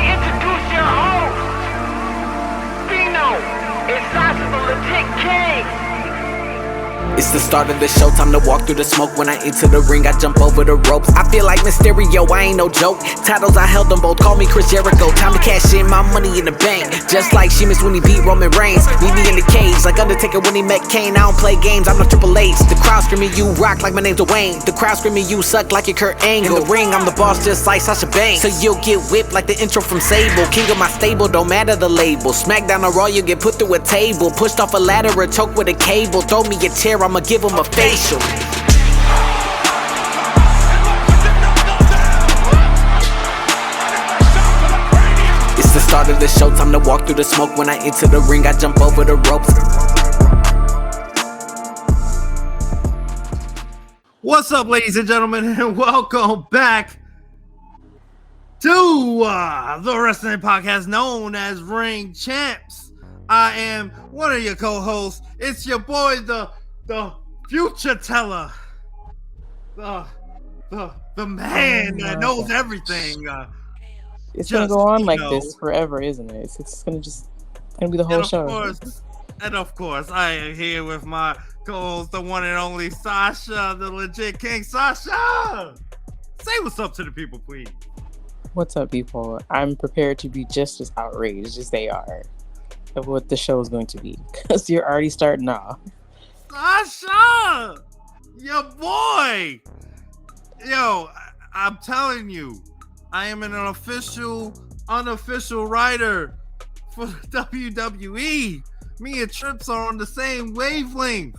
me introduce your host, Fino and Sasha, the legit king. It's the start of the show, time to walk through the smoke. When I enter the ring, I jump over the ropes. I feel like Mysterio, I ain't no joke. Titles, I held them both, call me Chris Jericho. Time to cash in my money in the bank. Just like Sheamus when he beat Roman Reigns. Meet me in the cage, like Undertaker when he met Kane. I don't play games, I'm no Triple H. The crowd screaming, you rock like my name's Dwayne. The crowd screaming, you suck like your Kurt Angle. In the ring, I'm the boss just like Sasha Banks. So you'll get whipped like the intro from Sable. King of my stable, don't matter the label. Smackdown or Raw, you get put through a table. Pushed off a ladder or choked with a cable. Throw me a chair, I'ma give him a facial. It's the start of the show, time to walk through the smoke. When I enter the ring, I jump over the ropes. What's up, ladies and gentlemen, and welcome back to the wrestling podcast known as Ring Champs. I am one of your co-hosts. It's your boy, the future teller, the man that knows everything. It's gonna go on like this forever, isn't it? It's gonna be the whole show. And of course, I am here with my co-host, the one and only Sasha, the legit king. Sasha, say what's up to the people, please. What's up, people? I'm prepared to be just as outraged as they are of what the show is going to be, because you're already starting off. Sasha, your boy. Yo, I'm telling you, I am an unofficial writer for the WWE. Me and Trips are on the same wavelength.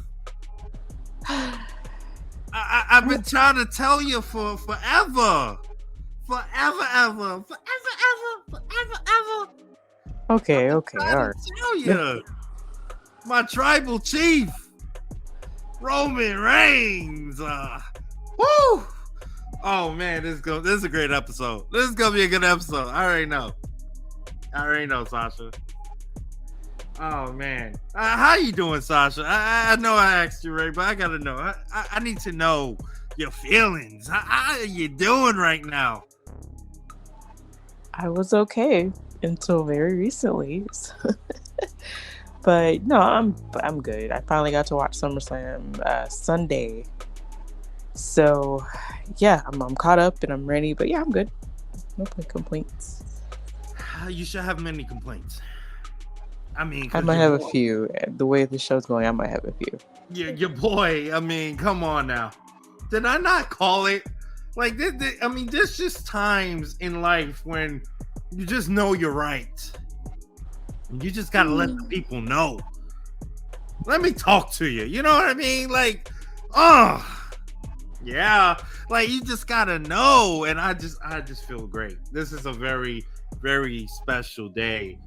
I've been trying to tell you for forever. Okay, all right. Tell you, my tribal chief, Roman Reigns. Woo! Oh man, this is a great episode. This is gonna be a good episode. I already know, Sasha. Oh man, how you doing, Sasha? I know I asked you, right, but I gotta know. I need to know your feelings. How are you doing right now? I was okay until very recently, but no, I'm good. I finally got to watch SummerSlam Sunday, so yeah, I'm caught up and I'm ready. But yeah, I'm good. No complaints. You should have many complaints. I mean, I might have a few. The way the show's going, I might have a few. Your boy. I mean, come on now. Did I not call it? Like, there's just times in life when you just know you're right. You just gotta let the people know. Let me talk to you. You know what I mean? Like, yeah. Like, you just gotta know. And I just feel great. This is a very, very special day.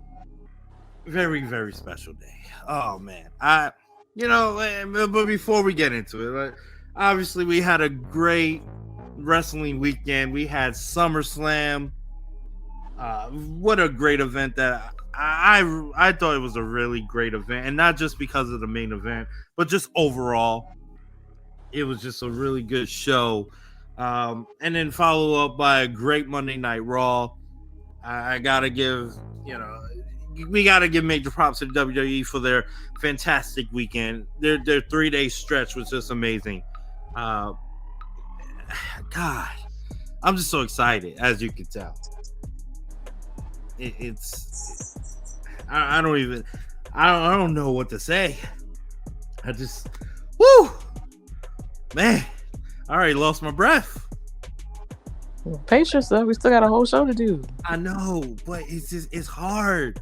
Very, very special day. Oh man. But before we get into it, obviously we had a great wrestling weekend. We had SummerSlam. What a great event that I thought it was a really great event, and not just because of the main event, but just overall. It was just a really good show. And then follow up by a great Monday Night Raw. I gotta give, we got to give major props to the WWE for their fantastic weekend. Their 3-day stretch was just amazing. God, I'm just so excited, as you can tell. I don't know what to say. Man, I already lost my breath. Pace yourself. We still got a whole show to do. I know, but it's hard.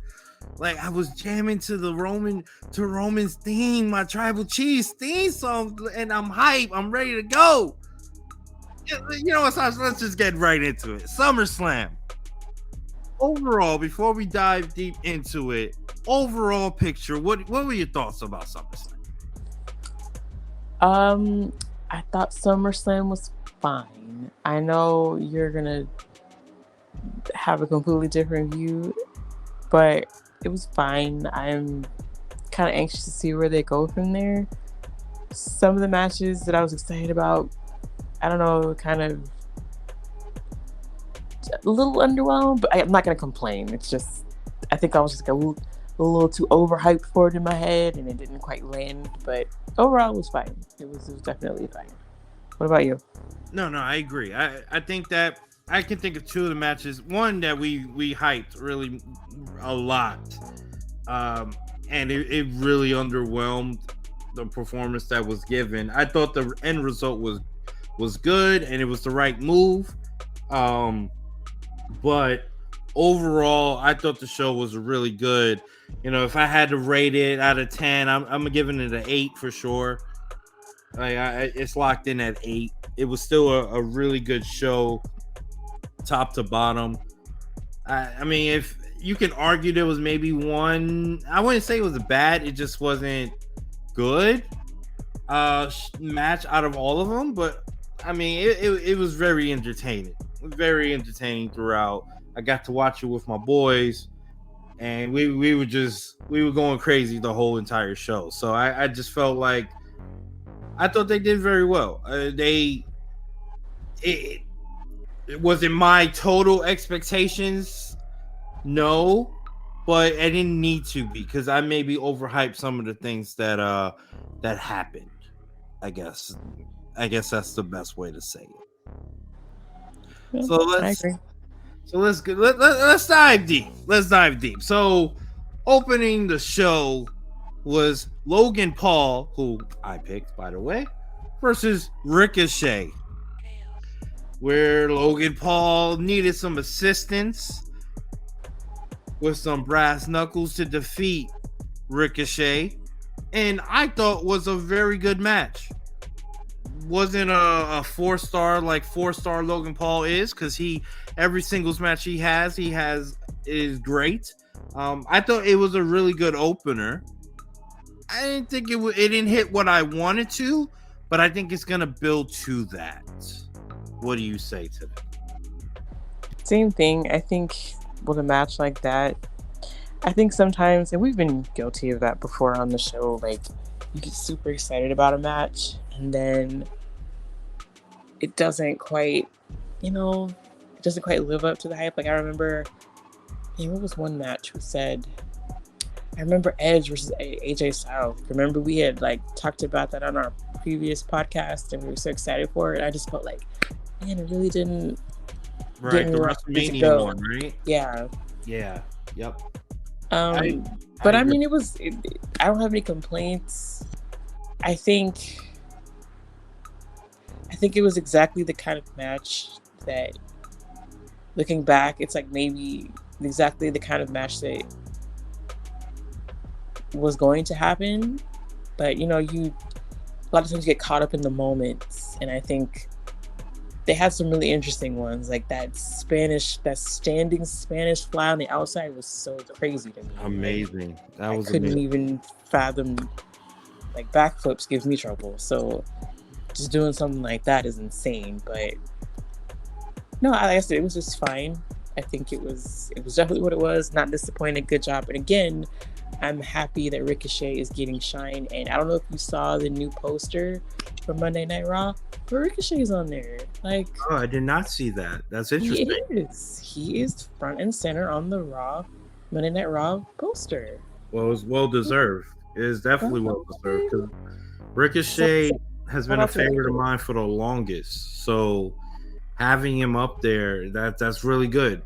Like, I was jamming to Roman's theme, my Tribal Chiefs theme song, and I'm hype. I'm ready to go. You know what, Sasha? Let's just get right into it. SummerSlam. Overall, before we dive deep into it, overall picture, what were your thoughts about SummerSlam? I thought SummerSlam was fine. I know you're gonna have a completely different view, but it was fine. I'm kind of anxious to see where they go from there. Some of the matches that I was excited about, I don't know, kind of a little underwhelmed, but I'm not gonna complain. It's just I think I was just like a little too overhyped for it in my head, and it didn't quite land. But overall, it was fine. It was definitely fine. What about you? No, I agree. I think that I can think of two of the matches. One that we hyped really a lot, and it really underwhelmed the performance that was given. I thought the end result was good and it was the right move, but overall, I thought the show was really good. You know, if I had to rate it out of 10, I'm giving it an 8 for sure. It's locked in at 8. It was still a really good show, top to bottom. I mean, if you can argue there was maybe one, I wouldn't say it was bad. It just wasn't good match out of all of them. But I mean, it was very entertaining throughout. I got to watch it with my boys, and we were going crazy the whole entire show. So I just felt like I thought they did very well. It wasn't my total expectations, no, but I didn't need to be because I maybe overhyped some of the things that happened. I guess that's the best way to say it. Yeah, So I agree. let's dive deep. So opening the show was Logan Paul, who I picked by the way, versus Ricochet, where Logan Paul needed some assistance with some brass knuckles to defeat Ricochet, and I thought was a very good match. Wasn't a 4-star like 4-star Logan Paul is, because every singles match he has is great. I thought it was a really good opener. I didn't think it didn't hit what I wanted to, but I think it's gonna build to that. What do you say to that? Same thing. I think with a match like that, I think sometimes, and we've been guilty of that before on the show, like you get super excited about a match and then it doesn't quite, it doesn't quite live up to the hype. Like I remember, what was one match we said? I remember Edge versus AJ Styles. Remember we had like talked about that on our previous podcast and we were so excited for it. I just felt like, man, it really didn't. Right, the WrestleMania one, right? Yeah. Yeah. Yep. I mean, I don't have any complaints. I think it was exactly the kind of match that, looking back, it's like maybe exactly the kind of match that was going to happen. But a lot of times you get caught up in the moments, and I think they had some really interesting ones, like that standing Spanish fly on the outside was so crazy to me. Amazing. I couldn't even fathom, like backflips gives me trouble. So just doing something like that is insane. But no, like I said, it was just fine. I think it was definitely what it was. Not disappointed. Good job. And again, I'm happy that Ricochet is getting shine. And I don't know if you saw the new poster for Monday Night Raw, but Ricochet is on there. Like, oh, I did not see that. That's interesting. He is front and center on the Raw Monday Night Raw poster. Well, it was well deserved. It is definitely well deserved because Ricochet has been a favorite of mine for the longest. So having him up there, that's really good.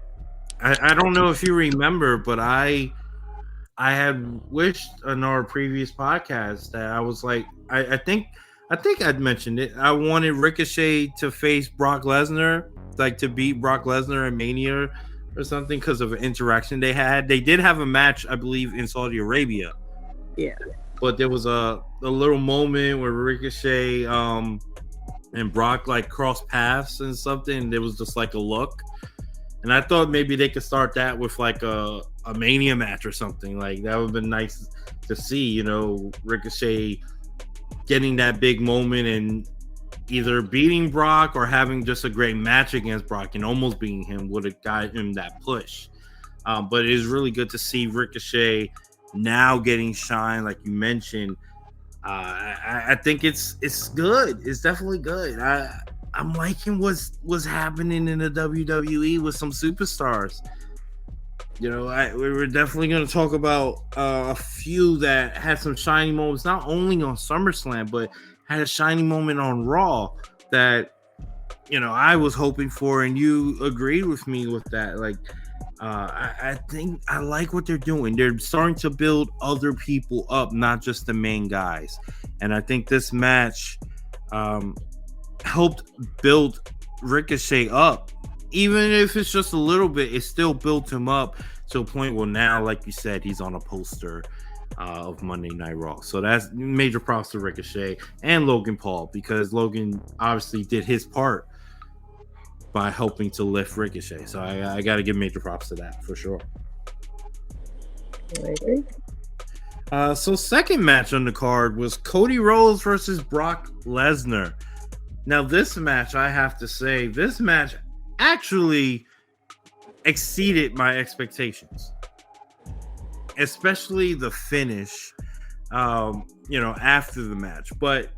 I don't know if you remember, but I had wished in our previous podcast that I was like, I think I'd mentioned it. I wanted Ricochet to face Brock Lesnar, like to beat Brock Lesnar in Mania or something because of an interaction they had. They did have a match, I believe, in Saudi Arabia. Yeah. But there was a little moment where Ricochet and Brock like crossed paths and something. And there was just like a look. And I thought maybe they could start that with like a Mania match or something. Like that would have been nice to see, Ricochet getting that big moment and either beating Brock or having just a great match against Brock and almost beating him would have got him that push. But it is really good to see Ricochet now getting shine, like you mentioned. I think it's good. It's definitely good. I'm liking what's happening in the WWE with some superstars. You know, we're definitely going to talk about a few that had some shiny moments, not only on SummerSlam, but had a shiny moment on Raw that, you know, I was hoping for, and you agreed with me with that. Like, I think I like what they're doing. They're starting to build other people up, not just the main guys. And I think this match helped build Ricochet up. Even if it's just a little bit, it still built him up to a point where now, like you said, he's on a poster of Monday Night Raw. So that's major props to Ricochet and Logan Paul, because Logan obviously did his part by helping to lift Ricochet. So I got to give major props to that for sure. I agree. So second match on the card was Cody Rhodes versus Brock Lesnar. Now this match, I have to say, this match actually exceeded my expectations, especially the finish, you know, after the match. But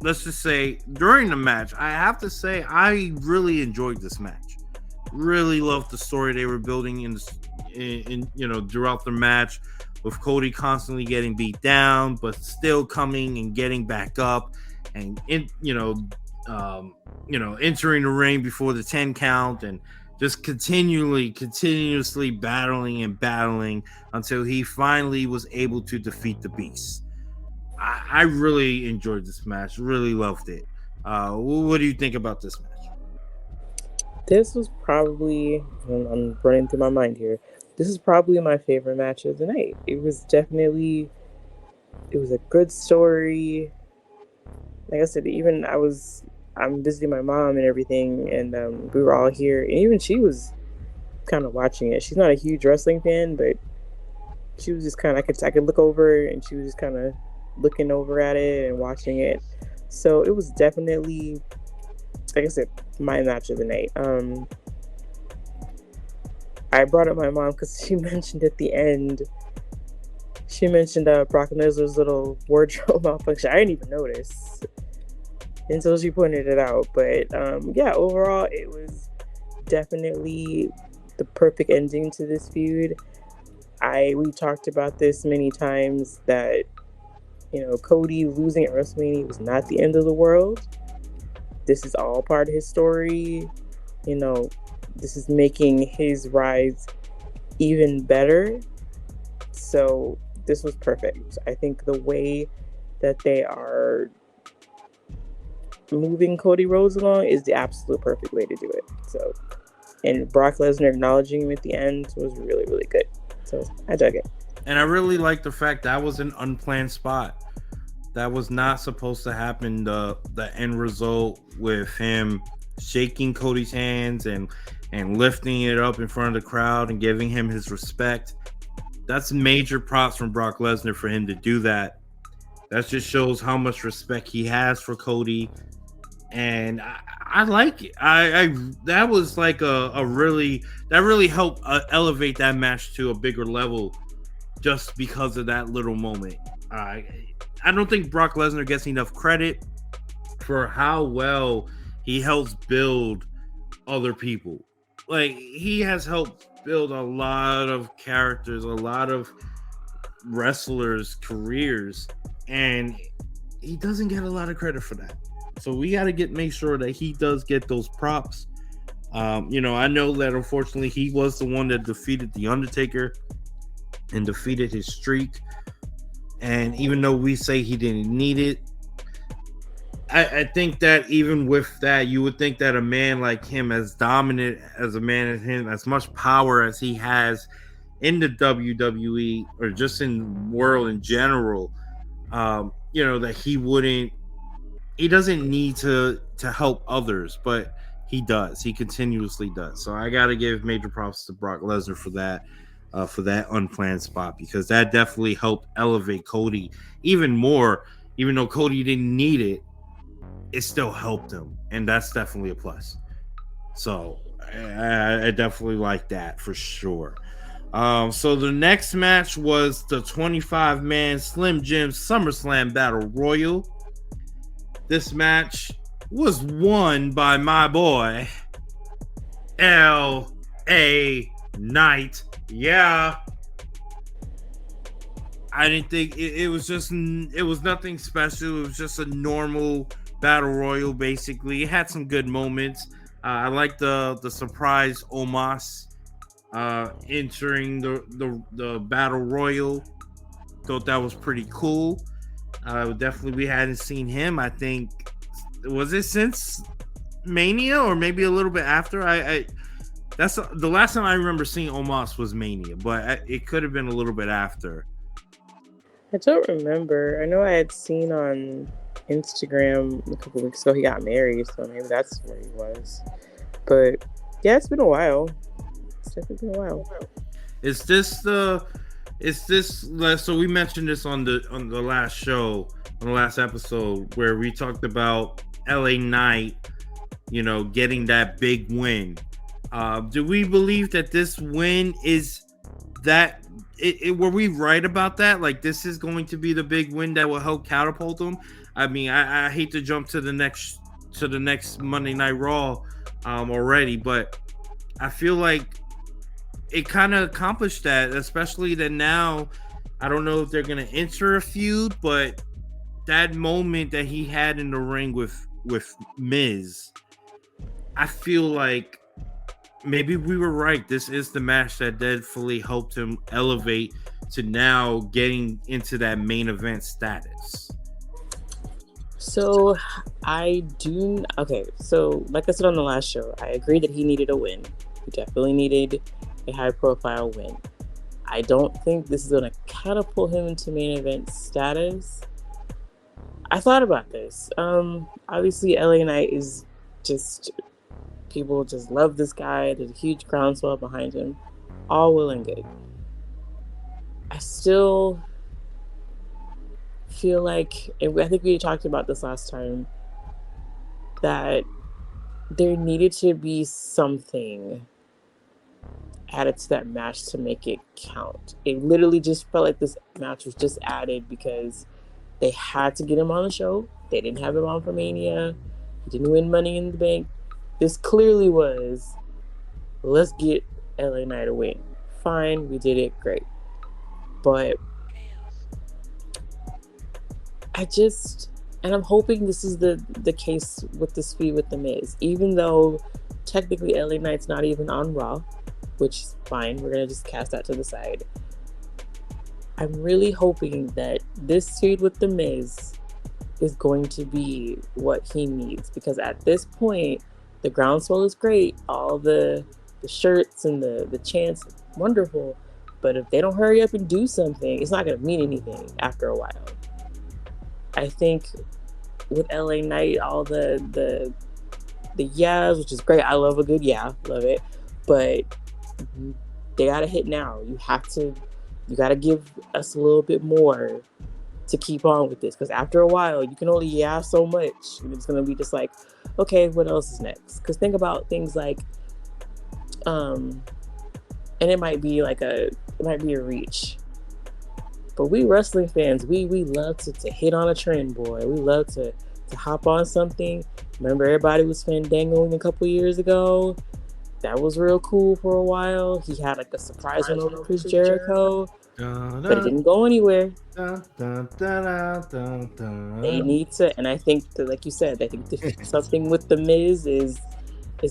let's just say during the match, I have to say I really enjoyed this match. Really loved the story they were building in you know, throughout the match, with Cody constantly getting beat down but still coming and getting back up, and entering the ring before the 10 count, and just continuously battling until he finally was able to defeat the Beast. I really enjoyed this match, really loved it. What do you think about this match? This was probably, I'm running through my mind here, this is probably my favorite match of the night. It was a good story. Like I said, even I'm visiting my mom and everything, and we were all here, and even she was kind of watching it. She's not a huge wrestling fan, but she was just kind of, I could look over, and she was just kind of looking over at it and watching it. So it was definitely, like I said, my match of the night. I brought up my mom because she mentioned at the end, Brock Lesnar's little wardrobe malfunction. I didn't even notice until she pointed it out. But yeah, overall, it was definitely the perfect ending to this feud. We talked about this many times, that, you know, Cody losing at WrestleMania was not the end of the world. This is all part of his story. You know, this is making his rise even better. So this was perfect. I think the way that they are moving Cody Rhodes along is the absolute perfect way to do it. So, and Brock Lesnar acknowledging him at the end was really, really good. So I dug it. And I really like the fact that was an unplanned spot. That was not supposed to happen. The end result with him shaking Cody's hands and lifting it up in front of the crowd and giving him his respect. That's major props from Brock Lesnar for him to do that. That just shows how much respect he has for Cody. And I like it. That was like that really helped elevate that match to a bigger level, just because of that little moment. I don't think Brock Lesnar gets enough credit for how well he helps build other people. Like, he has helped build a lot of characters, a lot of wrestlers' careers, and he doesn't get a lot of credit for that. So we got to make sure that he does get those props. You know, I know that unfortunately he was the one that defeated The Undertaker and defeated his streak. And even though we say he didn't need it, I think that even with that, you would think that a man like him, as dominant as a man as him, as much power as he has in the WWE or just in the world in general, you know, that he doesn't need to help others, but he does. He continuously does. So I got to give major props to Brock Lesnar for that unplanned spot, because that definitely helped elevate Cody even more. Even though Cody didn't need it, it still helped him, and that's definitely a plus. So I definitely like that for sure. So the next match was the 25-man Slim Jim SummerSlam Battle Royal. This match was won by my boy L.A. Knight. Yeah. I didn't think it was nothing special. It was just a normal battle royal, basically. It had some good moments. I like the surprise Omos entering the battle royal. Thought that was pretty cool. Definitely, we hadn't seen him. I think was it since Mania or maybe a little bit after. I that's the last time I remember seeing Omos was Mania, but it could have been a little bit after. I don't remember. I know I had seen on Instagram a couple weeks ago he got married, so maybe that's where he was. But yeah, it's been a while. It's definitely been a while. So we mentioned this on the last show, on the last episode, where we talked about LA Knight, getting that big win. Do we believe that this win is that? Were we right about that? Like, this is going to be the big win that will help catapult them. I mean, I hate to jump to the next Monday Night Raw already, but I feel like it kind of accomplished that, especially that now I don't know if they're gonna enter a feud, but that moment that he had in the ring with Miz, I feel like maybe we were right. This is the match that definitely helped him elevate to now getting into that main event status. So so like I said on the last show, I agree that he needed a win. He definitely needed a high profile win. I don't think this is going to catapult him into main event status. I thought about this. Obviously LA Knight is just, people just love this guy. There's a huge groundswell behind him. All well and good. I still feel like, and I think we talked about this last time, that there needed to be something added to that match to make it count. It literally just felt like this match was just added because they had to get him on the show. They didn't have him on for Mania. He didn't win Money in the Bank. This clearly was, let's get LA Knight a win. Fine, we did it, great. But I'm hoping this is the case with this feud with The Miz. Even though technically LA Knight's not even on Raw, which is fine, we're going to just cast that to the side. I'm really hoping that this feud with The Miz is going to be what he needs. Because at this point, the groundswell is great. All the shirts and the chants, wonderful. But if they don't hurry up and do something, it's not going to mean anything after a while. I think with LA Knight, all the yeahs, which is great. I love a good yeah, love it. But they got to hit now. You got to give us a little bit more to keep on with this. Because after a while, you can only yeah so much. And it's going to be just like, okay, what else is next? Because think about things like, and it might be a reach. But we wrestling fans, we love to hit on a trend, boy. We love to hop on something. Remember, everybody was fandangoing a couple years ago. That was real cool for a while. He had like a surprise one over Chris Jericho, but it didn't go anywhere. They need to, and I think that, like you said, I think something with The Miz is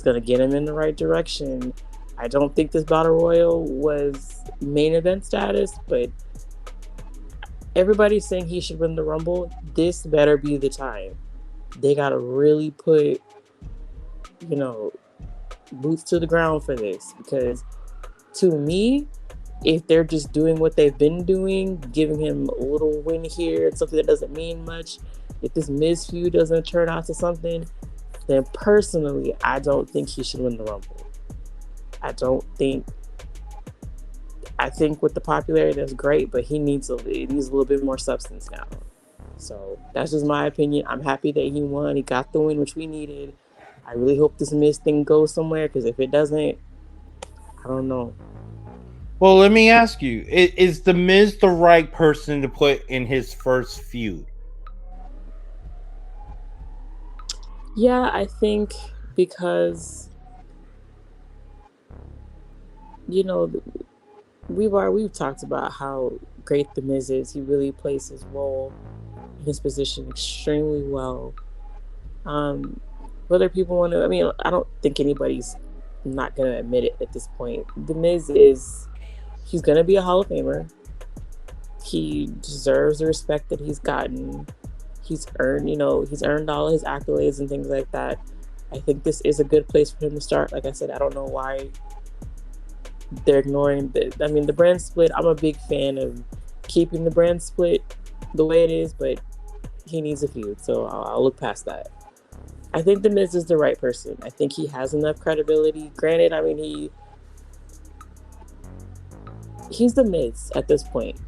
going to get him in the right direction. I don't think this Battle Royal was main event status, but everybody's saying he should win the Rumble. This better be the time. They got to really put, boots to the ground for this. Because to me, if they're just doing what they've been doing, giving him a little win here, it's something that doesn't mean much, if this Miz feud doesn't turn out to something, then personally, I don't think he should win the Rumble. I think with the popularity, that's great, but he needs a little bit more substance now. So that's just my opinion. I'm happy that he won. He got the win, which we needed. I really hope this Miz thing goes somewhere, because if it doesn't, I don't know. Well, let me ask you, is The Miz the right person to put in his first feud? Yeah, I think because you know we've talked about how great the Miz is. He really plays his role in his position extremely well. Um, Whether people want to, I mean, I don't think anybody's not going to admit it at this point. The Miz is, he's going to be a Hall of Famer. He deserves the respect that he's gotten. He's earned all his accolades and things like that. I think this is a good place for him to start. Like I said, I don't know why they're ignoring I mean, the brand split. I'm a big fan of keeping the brand split the way it is, but he needs a feud, so I'll look past that. I think the Miz is the right person. I think he has enough credibility. Granted, I mean he's the Miz at this point.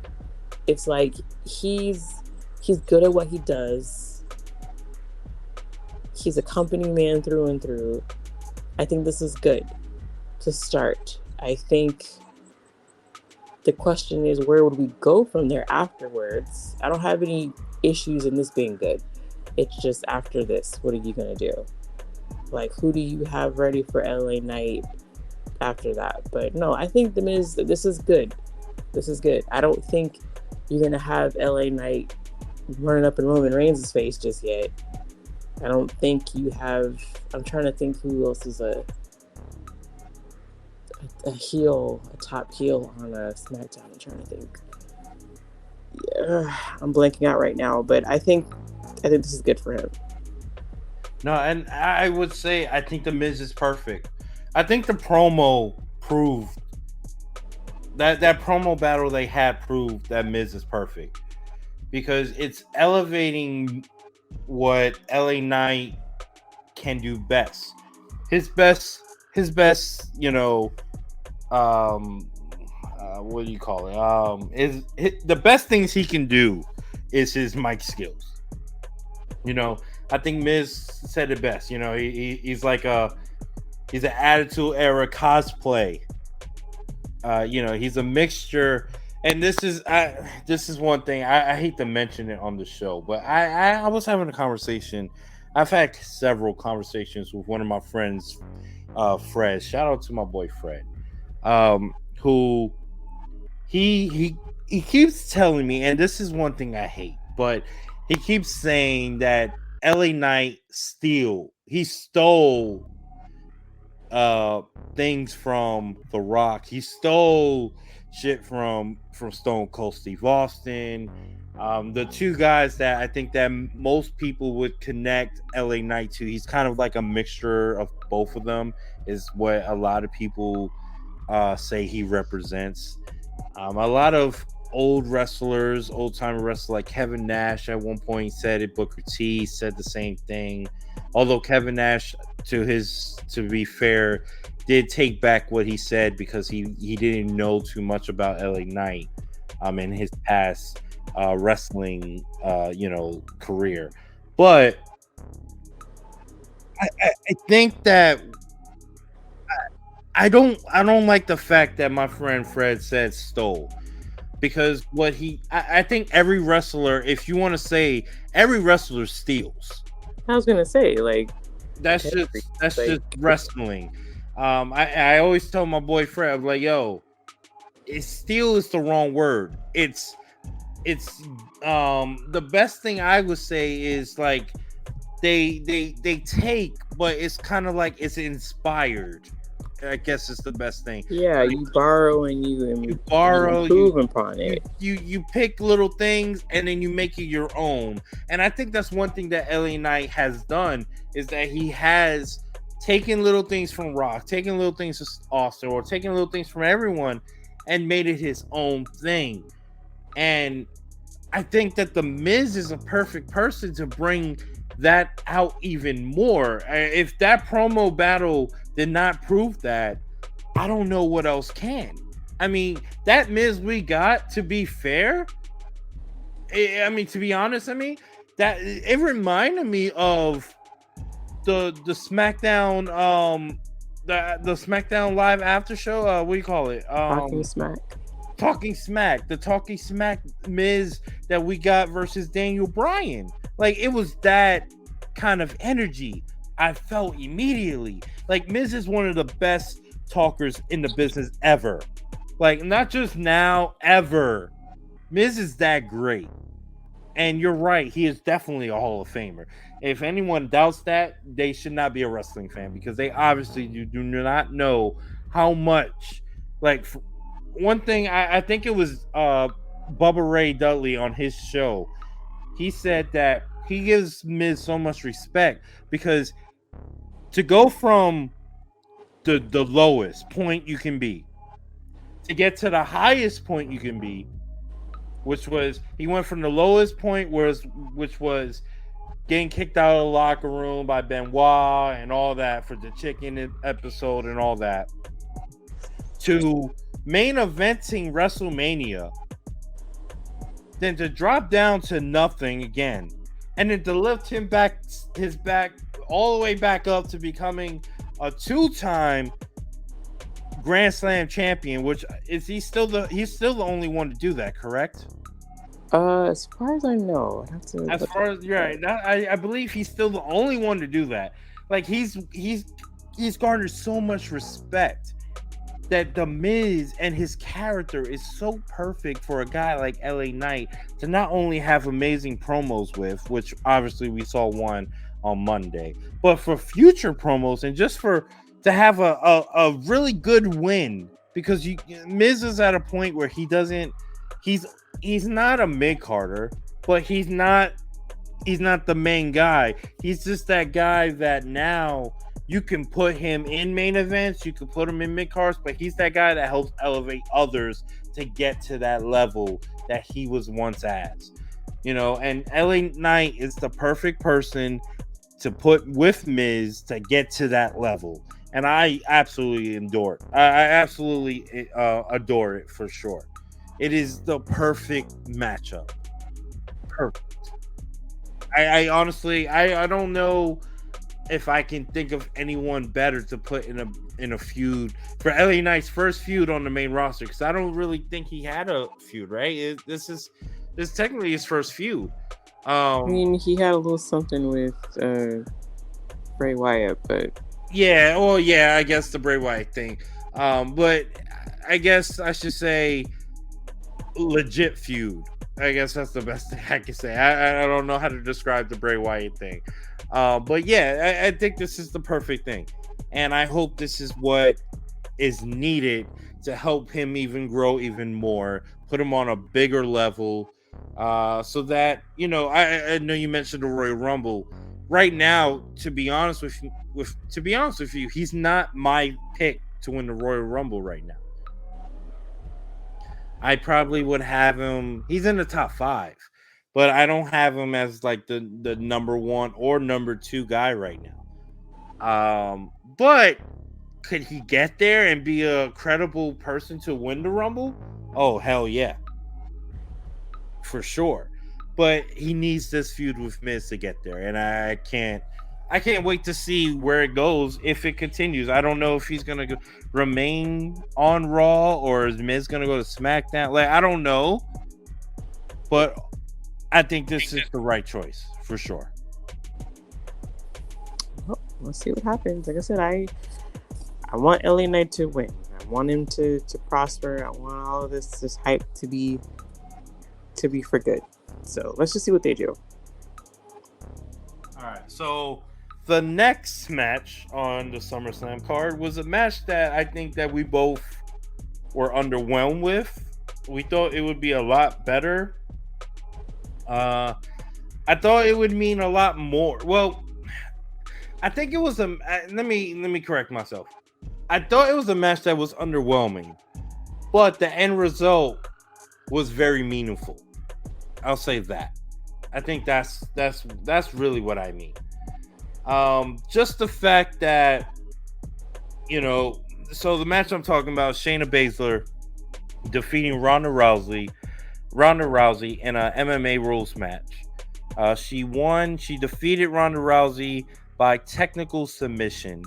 It's like he's good at what he does. He's a company man through and through. I think this is good to start. I think the question is, where would we go from there afterwards? I don't have any issues in this being good. It's just after this, what are you going to do? Like, who do you have ready for LA Knight after that? But no, I think the Miz, this is good. This is good. I don't think you're going to have LA Knight running up in Roman Reigns' face just yet. I don't think you have, I'm trying to think who else is a top heel on a SmackDown. I'm trying to think. Yeah, I'm blanking out right now, but I think this is good for him. No, and I would say I think the Miz is perfect. I think the promo proved that promo battle they had proved that Miz is perfect because it's elevating what LA Knight can do best. His best, what do you call it? The best things he can do is his mic skills. I think Miz said it best. He's like he's an Attitude Era cosplay. He's a mixture, and this is one thing I hate to mention it on the show, but I was having a conversation. I've had several conversations with one of my friends, Fred. Shout out to my boy Fred, who he keeps telling me, and this is one thing I hate, but he keeps saying that LA Knight stole things from The Rock. He stole shit from Stone Cold Steve Austin. The two guys that I think that most people would connect LA Knight to. He's kind of like a mixture of both of them, is what a lot of people say he represents. A lot of old time wrestlers like Kevin Nash at one point said it. Booker T said the same thing. Although Kevin Nash, to be fair, did take back what he said because he didn't know too much about LA Knight in his past wrestling career. But I think that I don't like the fact that my friend Fred said stole. Because I think every wrestler, if you want to say, every wrestler steals. I was gonna say, like, that's just wrestling. I always tell my boy Fred, I'm like, yo, steal is the wrong word. It's the best thing I would say is like they take, but it's kind of like it's inspired. I guess it's the best thing. Yeah, you borrow and you improve upon it. You pick little things and then you make it your own. And I think that's one thing that LA Knight has done is that he has taken little things from Rock, taking little things from Austin, or taking little things from everyone and made it his own thing. And I think that the Miz is a perfect person to bring that out even more. If that promo battle did not prove that, I don't know what else can. I mean, that Miz we got, to be fair, to be honest, that it reminded me of the SmackDown the SmackDown live after show. What do you call it? Talking Smack. The Talking Smack Miz that we got versus Daniel Bryan. Like, it was that kind of energy. I felt immediately. Like, Miz is one of the best talkers in the business ever. Like, not just now, ever. Miz is that great. And you're right, he is definitely a Hall of Famer. If anyone doubts that, they should not be a wrestling fan, because they obviously do not know how much. Like, one thing, I think it was Bubba Ray Dudley on his show. He said that he gives Miz so much respect because to go from the lowest point you can be to get to the highest point you can be, which was, he went from the lowest point, which was getting kicked out of the locker room by Benoit and all that for the chicken episode and all that, to main eventing WrestleMania, then to drop down to nothing again, and then to lift his back all the way back up to becoming a 2-time Grand Slam champion. Which is, he's still the only one to do that, correct? As far as I know, As far as you're right, I believe he's still the only one to do that. Like, he's garnered so much respect that The Miz and his character is so perfect for a guy like LA Knight to not only have amazing promos with, which obviously we saw one on Monday, but for future promos and just to have a really good win, because Miz is at a point where he's not a mid-carder, but he's not the main guy. He's just that guy that now you can put him in main events, you can put him in mid-cards, but he's that guy that helps elevate others to get to that level that he was once at. And LA Knight is the perfect person to put with Miz to get to that level. And I absolutely adore it. I absolutely adore it, for sure. It is the perfect matchup. Perfect. I honestly, I don't know if I can think of anyone better to put in a feud for LA Knight's first feud on the main roster, because I don't really think he had a feud, right? This is technically his first feud. I mean, he had a little something with Bray Wyatt, but yeah, well, yeah, I guess the Bray Wyatt thing. But I guess I should say legit feud. I guess that's the best thing I can say. I don't know how to describe the Bray Wyatt thing. But yeah, I think this is the perfect thing. And I hope this is what is needed to help him even grow even more, put him on a bigger level, so that, I know you mentioned the Royal Rumble. Right now, to be honest with you, he's not my pick to win the Royal Rumble right now. I probably would have him. He's in the top 5, but I don't have him as like the number 1 or number 2 guy right now. But could he get there and be a credible person to win the Rumble? Oh, hell yeah. For sure. But he needs this feud with Miz to get there, and I can't wait to see where it goes if it continues. I don't know if he's gonna remain on Raw or is Miz gonna go to SmackDown. Like, I don't know, but I think this is the right choice for sure. Well, let's see what happens. Like I said, I want LA Knight to win. I want him to prosper. I want all of this hype to be for good. So let's just see what they do. All right. So the next match on the SummerSlam card was a match that I think that we both were underwhelmed with. We thought it would be a lot better. I thought it would mean a lot more. Well, I think it was let me correct myself. I thought it was a match that was underwhelming, but the end result was very meaningful. I'll say that. I think that's really what I mean. Just the fact that, so the match I'm talking about, Shayna Baszler defeating Ronda Rousey in a MMA rules match. She won. She defeated Ronda Rousey by technical submission.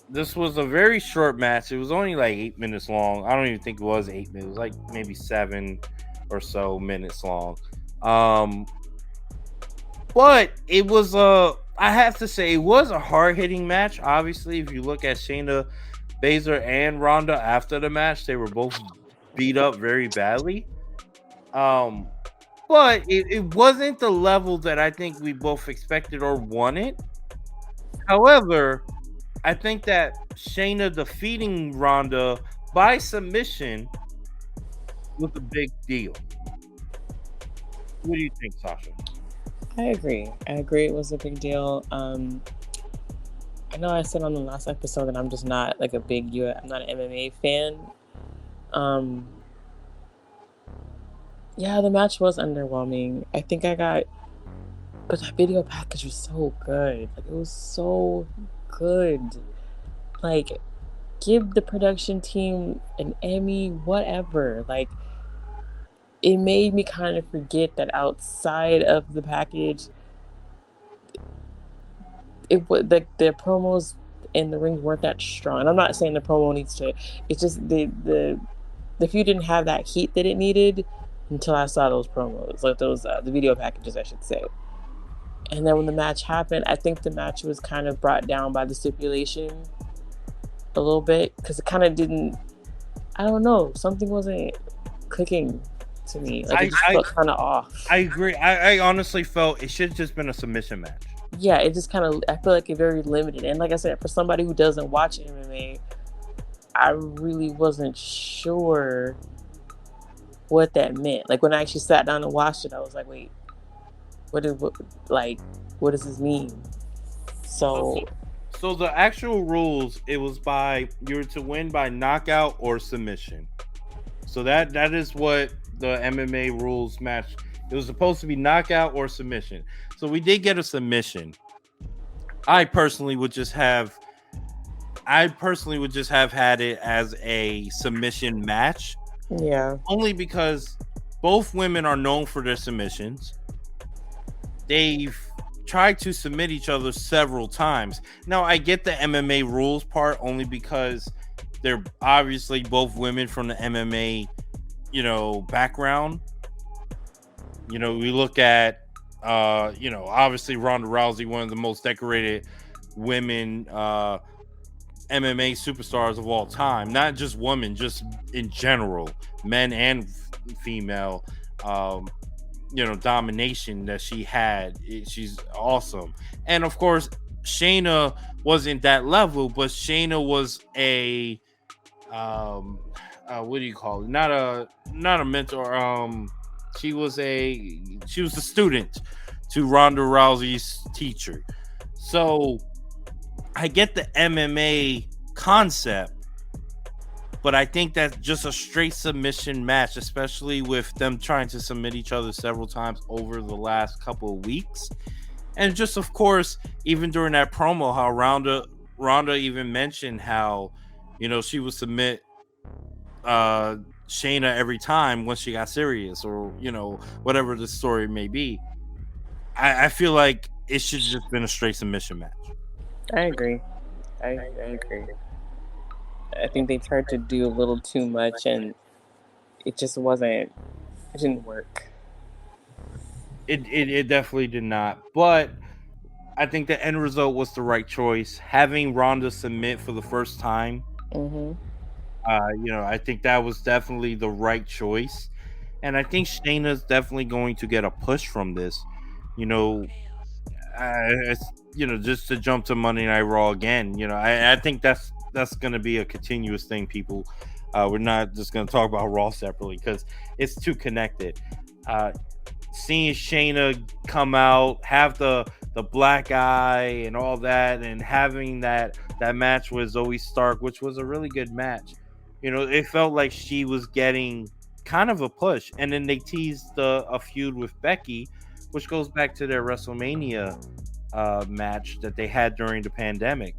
This was a very short match. It was only like 8 minutes long. I don't even think it was 8 minutes. It was like maybe 7 or so minutes long. But it was I I have to say it was a hard hitting match. Obviously, if you look at Shayna Baszler and Ronda after the match, they were both beat up very badly. But it wasn't the level that I think we both expected or wanted. However, I think that Shayna defeating Ronda by submission was a big deal. What do you think, Sasha? I agree. I agree it was a big deal. I know I said on the last episode that I'm just not like a big I'm not an MMA fan. Yeah, the match was underwhelming. I think but that video package was so good. Like, it was so good. Like, give the production team an Emmy, whatever. Like, it made me kind of forget that outside of the package, it was the promos in the ring weren't that strong. And I'm not saying the promo needs to. It's just the feud didn't have that heat that it needed until I saw those promos, like those the video packages, I should say. And then when the match happened, I think the match was kind of brought down by the stipulation a little bit, because it kind of didn't. I don't know. Something wasn't clicking to me. Like, it just felt kind of off. I agree. I honestly felt it should have just been a submission match. Yeah, it just kind of. I feel like it very limited. And like I said, for somebody who doesn't watch MMA, I really wasn't sure what that meant. Like, when I actually sat down and watched it, I was like, wait, what does this mean? So the actual rules, it was you were to win by knockout or submission. So that is what the MMA rules match. It was supposed to be knockout or submission. So we did get a submission. I personally would just have had it as a submission match. Yeah. Only because both women are known for their submissions. They've tried to submit each other several times. Now, I get the MMA rules part only because they're obviously both women from the MMA, background. We look at, obviously Ronda Rousey, one of the most decorated women MMA superstars of all time. Not just women, just in general, men and female. Domination that she had. She's awesome. And of course, Shayna wasn't that level, but Shayna was a what do you call it? Not a mentor. She was a student to Ronda Rousey's teacher. So I get the MMA concept, but I think that's just a straight submission match, especially with them trying to submit each other several times over the last couple of weeks. And just, of course, even during that promo, how Ronda even mentioned how, she would submit Shayna every time once she got serious, or, whatever the story may be. I feel like it should have just been a straight submission match. I agree. I agree. I think they tried to do a little too much, and it just it didn't work. It definitely did not. But I think the end result was the right choice. Having Ronda submit for the first time, I think that was definitely the right choice. And I think Shayna's definitely going to get a push from this. Just to jump to Monday Night Raw again. I think that's going to be a continuous thing, people. We're not just going to talk about Raw separately because it's too connected. Seeing Shayna come out, have the black eye and all that, and having that match with Zoe Stark, which was a really good match. It felt like she was getting kind of a push. And then they teased a feud with Becky, which goes back to their WrestleMania match that they had during the pandemic.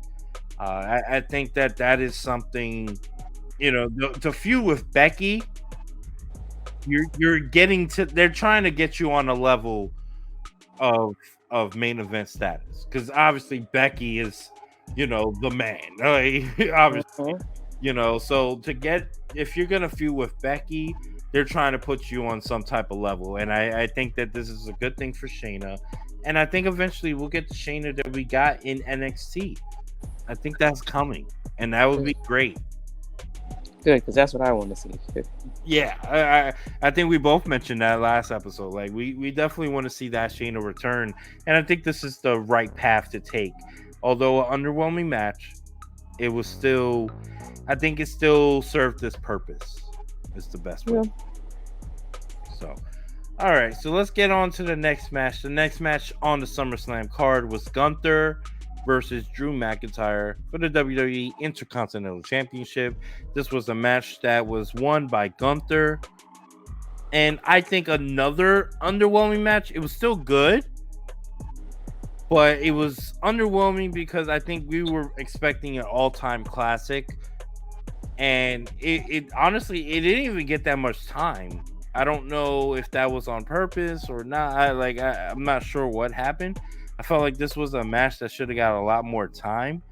I think that is something, to feud with Becky, you're getting to, they're trying to get you on a level of main event status, because obviously Becky is, the man, obviously, so if you're gonna feud with Becky, they're trying to put you on some type of level, and I think that this is a good thing for Shayna. And I think eventually we'll get the Shayna that we got in NXT. I think that's coming, and that would be great. Good, because that's what I want to see. Yeah, I think we both mentioned that last episode. Like we definitely want to see that Shayna return, and I think this is the right path to take. Although an underwhelming match, it was still, I think it still served its purpose. It's the best way. So, all right, so let's get on to the next match. The next match on the SummerSlam card was Gunther versus Drew McIntyre for the WWE Intercontinental Championship. This was a match that was won by Gunther. And I think another underwhelming match. It was still good, but it was underwhelming because I think we were expecting an all-time classic. And it honestly, it didn't even get that much time. I don't know if that was on purpose or not. I'm not sure what happened. I felt like this was a match that should have got a lot more time,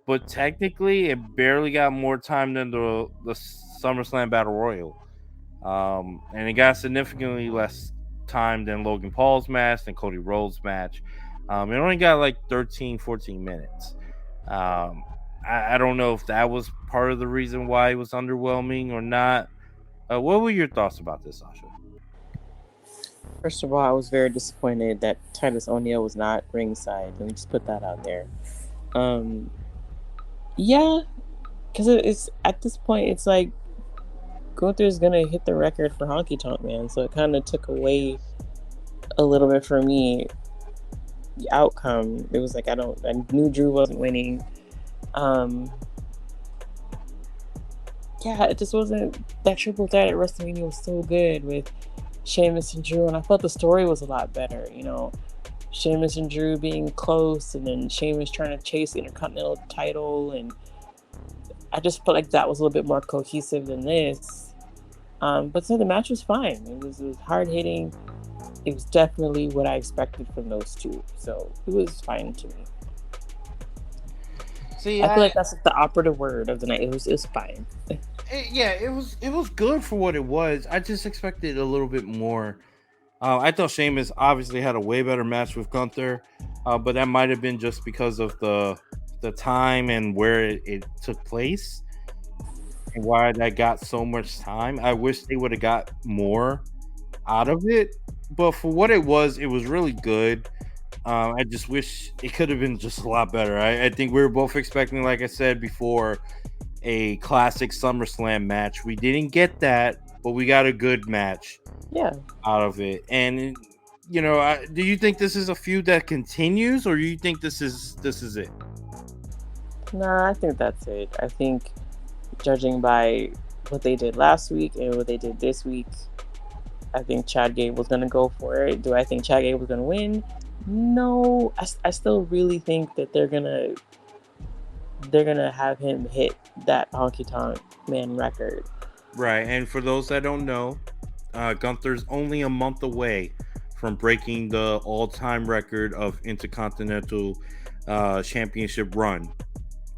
but technically, it barely got more time than the SummerSlam Battle Royal, and it got significantly less time than Logan Paul's match and Cody Rhodes' match. It only got like 13, 14 minutes. I don't know if that was part of the reason why it was underwhelming or not. What were your thoughts about this, Sasha? First of all, I was very disappointed that Titus O'Neil was not ringside. Let me just put that out there. Yeah, because it's at this point, it's like Gunther is gonna hit the record for Honky Tonk Man, so it kind of took away a little bit for me. The outcome, it was like I knew Drew wasn't winning. Yeah, it just wasn't that triple threat at WrestleMania was so good with Sheamus and Drew, and I felt the story was a lot better. You know, Sheamus and Drew being close, and then Sheamus trying to chase the Intercontinental title, and I just felt like that was a little bit more cohesive than this. But so the match was fine. It was hard hitting. It was definitely what I expected from those two, so it was fine to me. See, I feel like that's the operative word of the night. It was fine. It was good for what it was. I just expected a little bit more. I thought Sheamus obviously had a way better match with Gunther, but that might have been just because of the time and where it took place and why that got so much time. I wish they would have got more out of it, but for what it was really good. I just wish it could have been just a lot better. I think we were both expecting, like I said before, a classic SummerSlam match. We didn't get that, but we got a good match out of it. And you know, do you think this is a feud that continues, or do you think this is it? Nah, I think that's it. I think judging by what they did last week and what they did this week, I think Chad Gable's going to go for it. Do I think Chad Gable's going to win? No. I still really think that they're gonna have him hit that Honky Tonk Man record. Right, and for those that don't know, Gunther's only a month away from breaking the all-time record of Intercontinental Championship run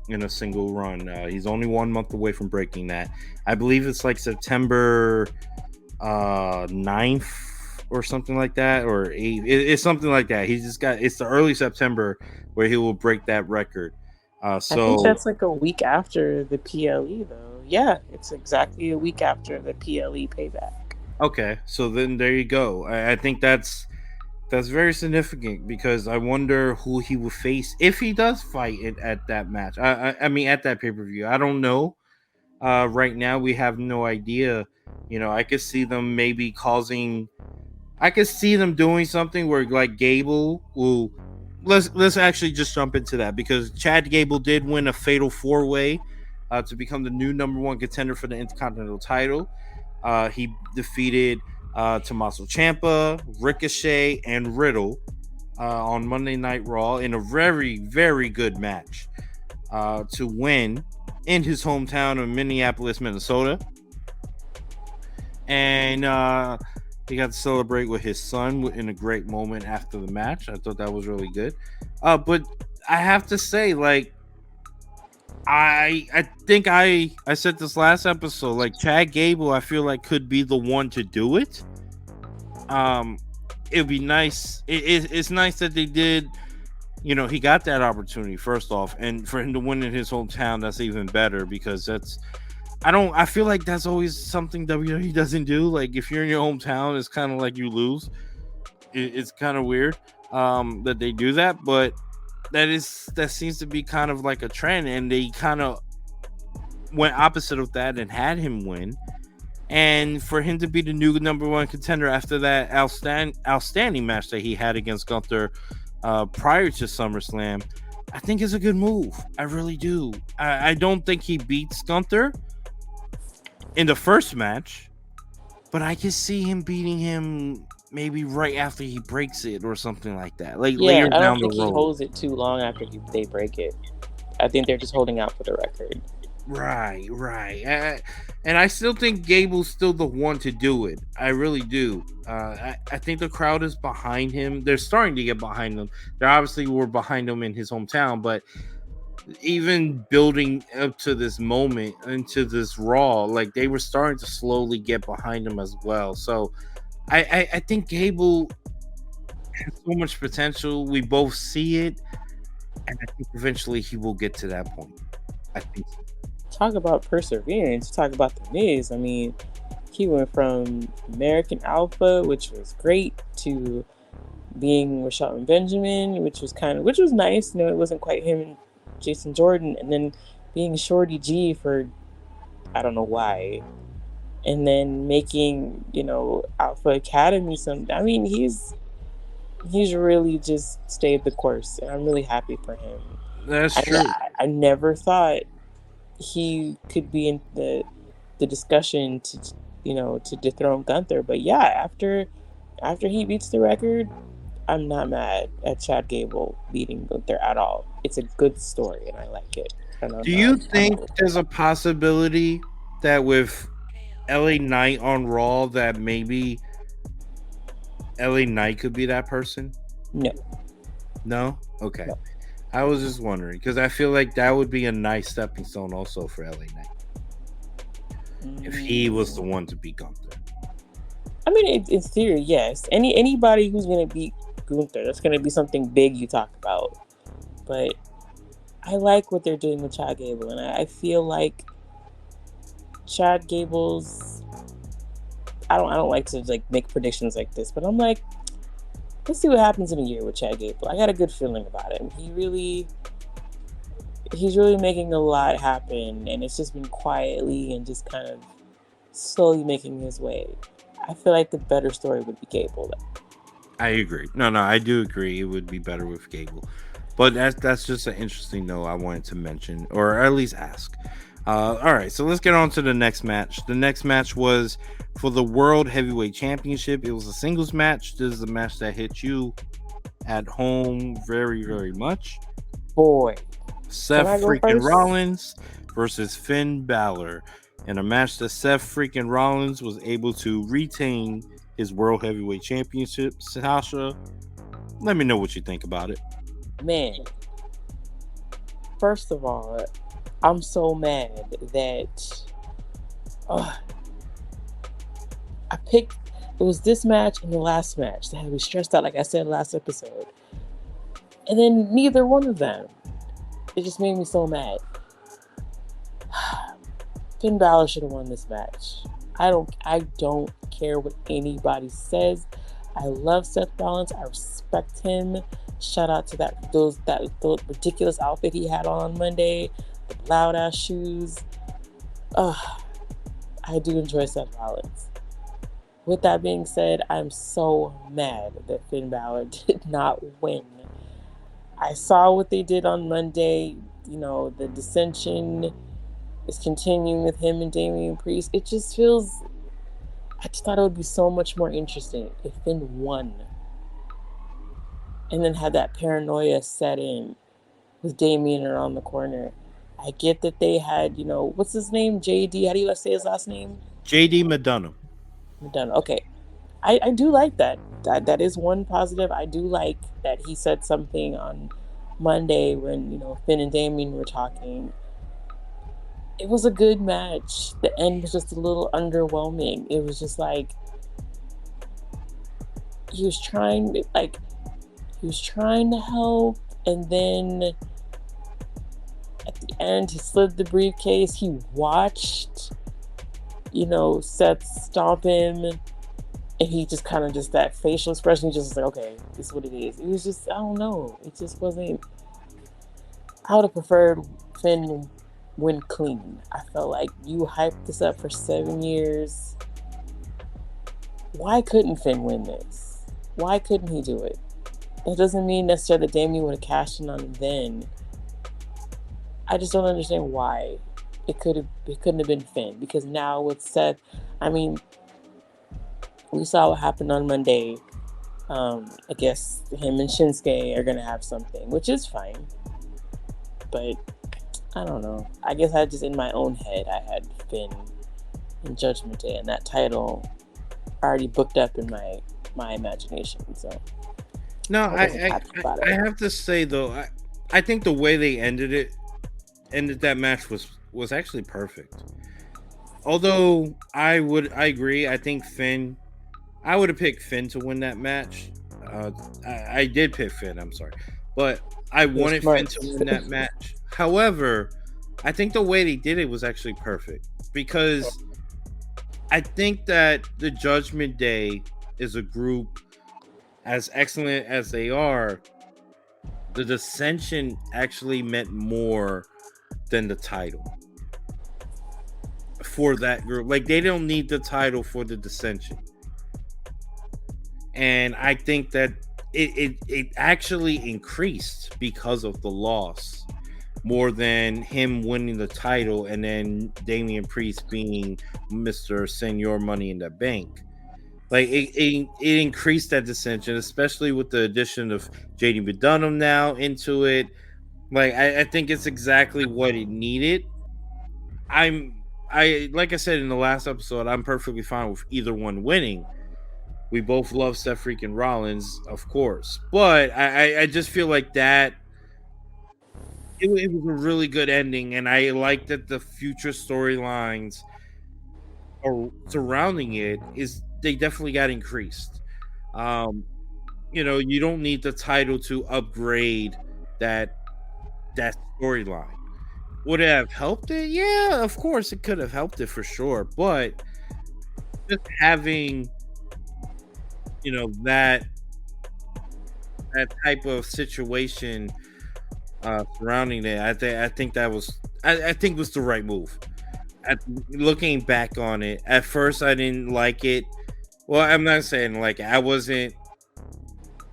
in a single run. He's only 1 month away from breaking that. I believe it's like September 9th or something like that, or 8th. It's something like that. It's the early September where he will break that record. I think that's like a week after the PLE, though. Yeah, it's exactly a week after the PLE payback. Okay, so then there you go. I think that's very significant because I wonder who he will face if he does fight it at that match. I mean, at that pay-per-view. I don't know. Right now, we have no idea. You know, I could see them maybe I could see them doing something where like Gable will. Let's actually just jump into that because Chad Gable did win a fatal 4-way to become the new number 1 contender for the Intercontinental title. He defeated Tommaso Ciampa, Ricochet, and Riddle on Monday Night Raw in a very, very good match to win in his hometown of Minneapolis, Minnesota. And he got to celebrate with his son in a great moment after the match. I thought that was really good. But I have to say, like, I think I said this last episode, like Chad Gable, I feel like could be the one to do it. It'd be nice. It's nice that they did. He got that opportunity first off, and for him to win in his hometown, that's even better because I feel like that's always something WWE doesn't do. Like if you're in your hometown, it's kind of like you lose. It's kind of weird that they do that, but that seems to be kind of like a trend, and they kind of went opposite of that and had him win. And for him to be the new number one contender after that outstanding match that he had against Gunther prior to SummerSlam, I think is a good move. I really do. I don't think he beats Gunther in the first match, but I can see him beating him maybe right after he breaks it or something like that. Like Yeah, later I don't down the think he road. holds it too long after they break it. I think they're just holding out for the record. Right. And I still think Gable's still the one to do it. I really do. I think the crowd is behind him. They're starting to get behind him. They obviously were behind him in his hometown, but even building up to this moment, into this Raw, like they were starting to slowly get behind him as well. So I think Gable has so much potential. We both see it, and I think eventually he will get to that point. I think so. Talk about perseverance. Talk about the Miz. I mean, he went from American Alpha, which was great, to being with Shelton Benjamin, which was nice. It wasn't quite him and Jason Jordan, and then being Shorty G for I don't know why, and then making Alpha Academy something. I mean, he's really just stayed the course, and I'm really happy for him. That's true. I never thought he could be in the discussion to dethrone Gunther, but yeah, after he beats the record, I'm not mad at Chad Gable beating Gunther at all. It's a good story, and I like it. Do you think there's a possibility that with LA Knight on Raw that maybe LA Knight could be that person? No? Okay. No. I was just wondering because I feel like that would be a nice stepping stone also for LA Knight if he was the one to beat Gunther. I mean, in theory, yes. Anybody who's going to beat Gunther, that's going to be something big you talk about. But I like what they're doing with Chad Gable, and I feel like Chad Gable's. I don't like to make predictions like this, but I'm like, let's see what happens in a year with Chad Gable. I got a good feeling about him. He's really making a lot happen, and it's just been quietly and just kind of slowly making his way. I feel like the better story would be Gable, though. I agree. No, I do agree. It would be better with Gable, but that's just an interesting note I wanted to mention or at least ask. All right, so let's get on to the next match. The next match was for the World Heavyweight Championship. It was a singles match. This is a match that hit you at home very, very much. Boy. Seth freaking Rollins versus Finn Balor. In a match that Seth freaking Rollins was able to retain his World Heavyweight Championship. Sasha, let me know what you think about it. Man, first of all, I'm so mad that it was this match and the last match that had me stressed out, like I said last episode. And then neither one of them. It just made me so mad. Finn Balor should have won this match. I don't care what anybody says. I love Seth Rollins. I respect him. Shout out to that ridiculous outfit he had on Monday, the loud ass shoes. I do enjoy Seth Rollins. With that being said, I'm so mad that Finn Balor did not win. I saw what they did on Monday. The dissension is continuing with him and Damian Priest. I just thought it would be so much more interesting if Finn won. And then had that paranoia set in with Damian around the corner. I get that they had, what's his name? JD. How do you say his last name? JD Madonna. Okay. I do like that. That is one positive. I do like that he said something on Monday when, Finn and Damian were talking. It was a good match. The end was just a little underwhelming. It was just like, he was trying to help, and then at the end he slid the briefcase. He watched, Seth stomp him, and he just kind of just that facial expression. He just was like, okay, this is what it is. It was just, I don't know. It just wasn't. I would have preferred Finn win clean. I felt like you hyped this up for 7 years. Why couldn't Finn win this? Why couldn't he do it? That doesn't mean necessarily that Damien would have cashed in on him then. I just don't understand why it couldn't have been Finn, because now with Seth, I mean, we saw what happened on Monday. I guess him and Shinsuke are gonna have something, which is fine. But I don't know. I guess I just in my own head I had Finn in Judgment Day, and that title already booked up in my imagination. So no, I have to say though, I think the way they ended that match was actually perfect. Although I agree. I think Finn. I would have picked Finn to win that match. I did pick Finn. I'm sorry, but I wanted Finn to win that match. However, I think the way they did it was actually perfect, because I think that the Judgment Day is a group as excellent as they are. The dissension actually meant more than the title for that group. Like, they don't need the title for the dissension. And I think that it actually increased because of the loss more than him winning the title and then Damian Priest being Mr. Senor Money in the Bank. Like, it increased that dissension, especially with the addition of JD McDonough now into it. Like, I think it's exactly what it needed. Like I said in the last episode, I'm perfectly fine with either one winning. We both love Seth freaking Rollins, of course, but I just feel like that it was a really good ending, and I like that the future storylines surrounding it they definitely got increased. You don't need the title to upgrade that storyline. Would it have helped it? Yeah, of course it could have helped it for sure, but just having that type of situation surrounding it, I think that was I think was the right move. Looking back on it, at first I didn't like it. Well, I'm not saying like I wasn't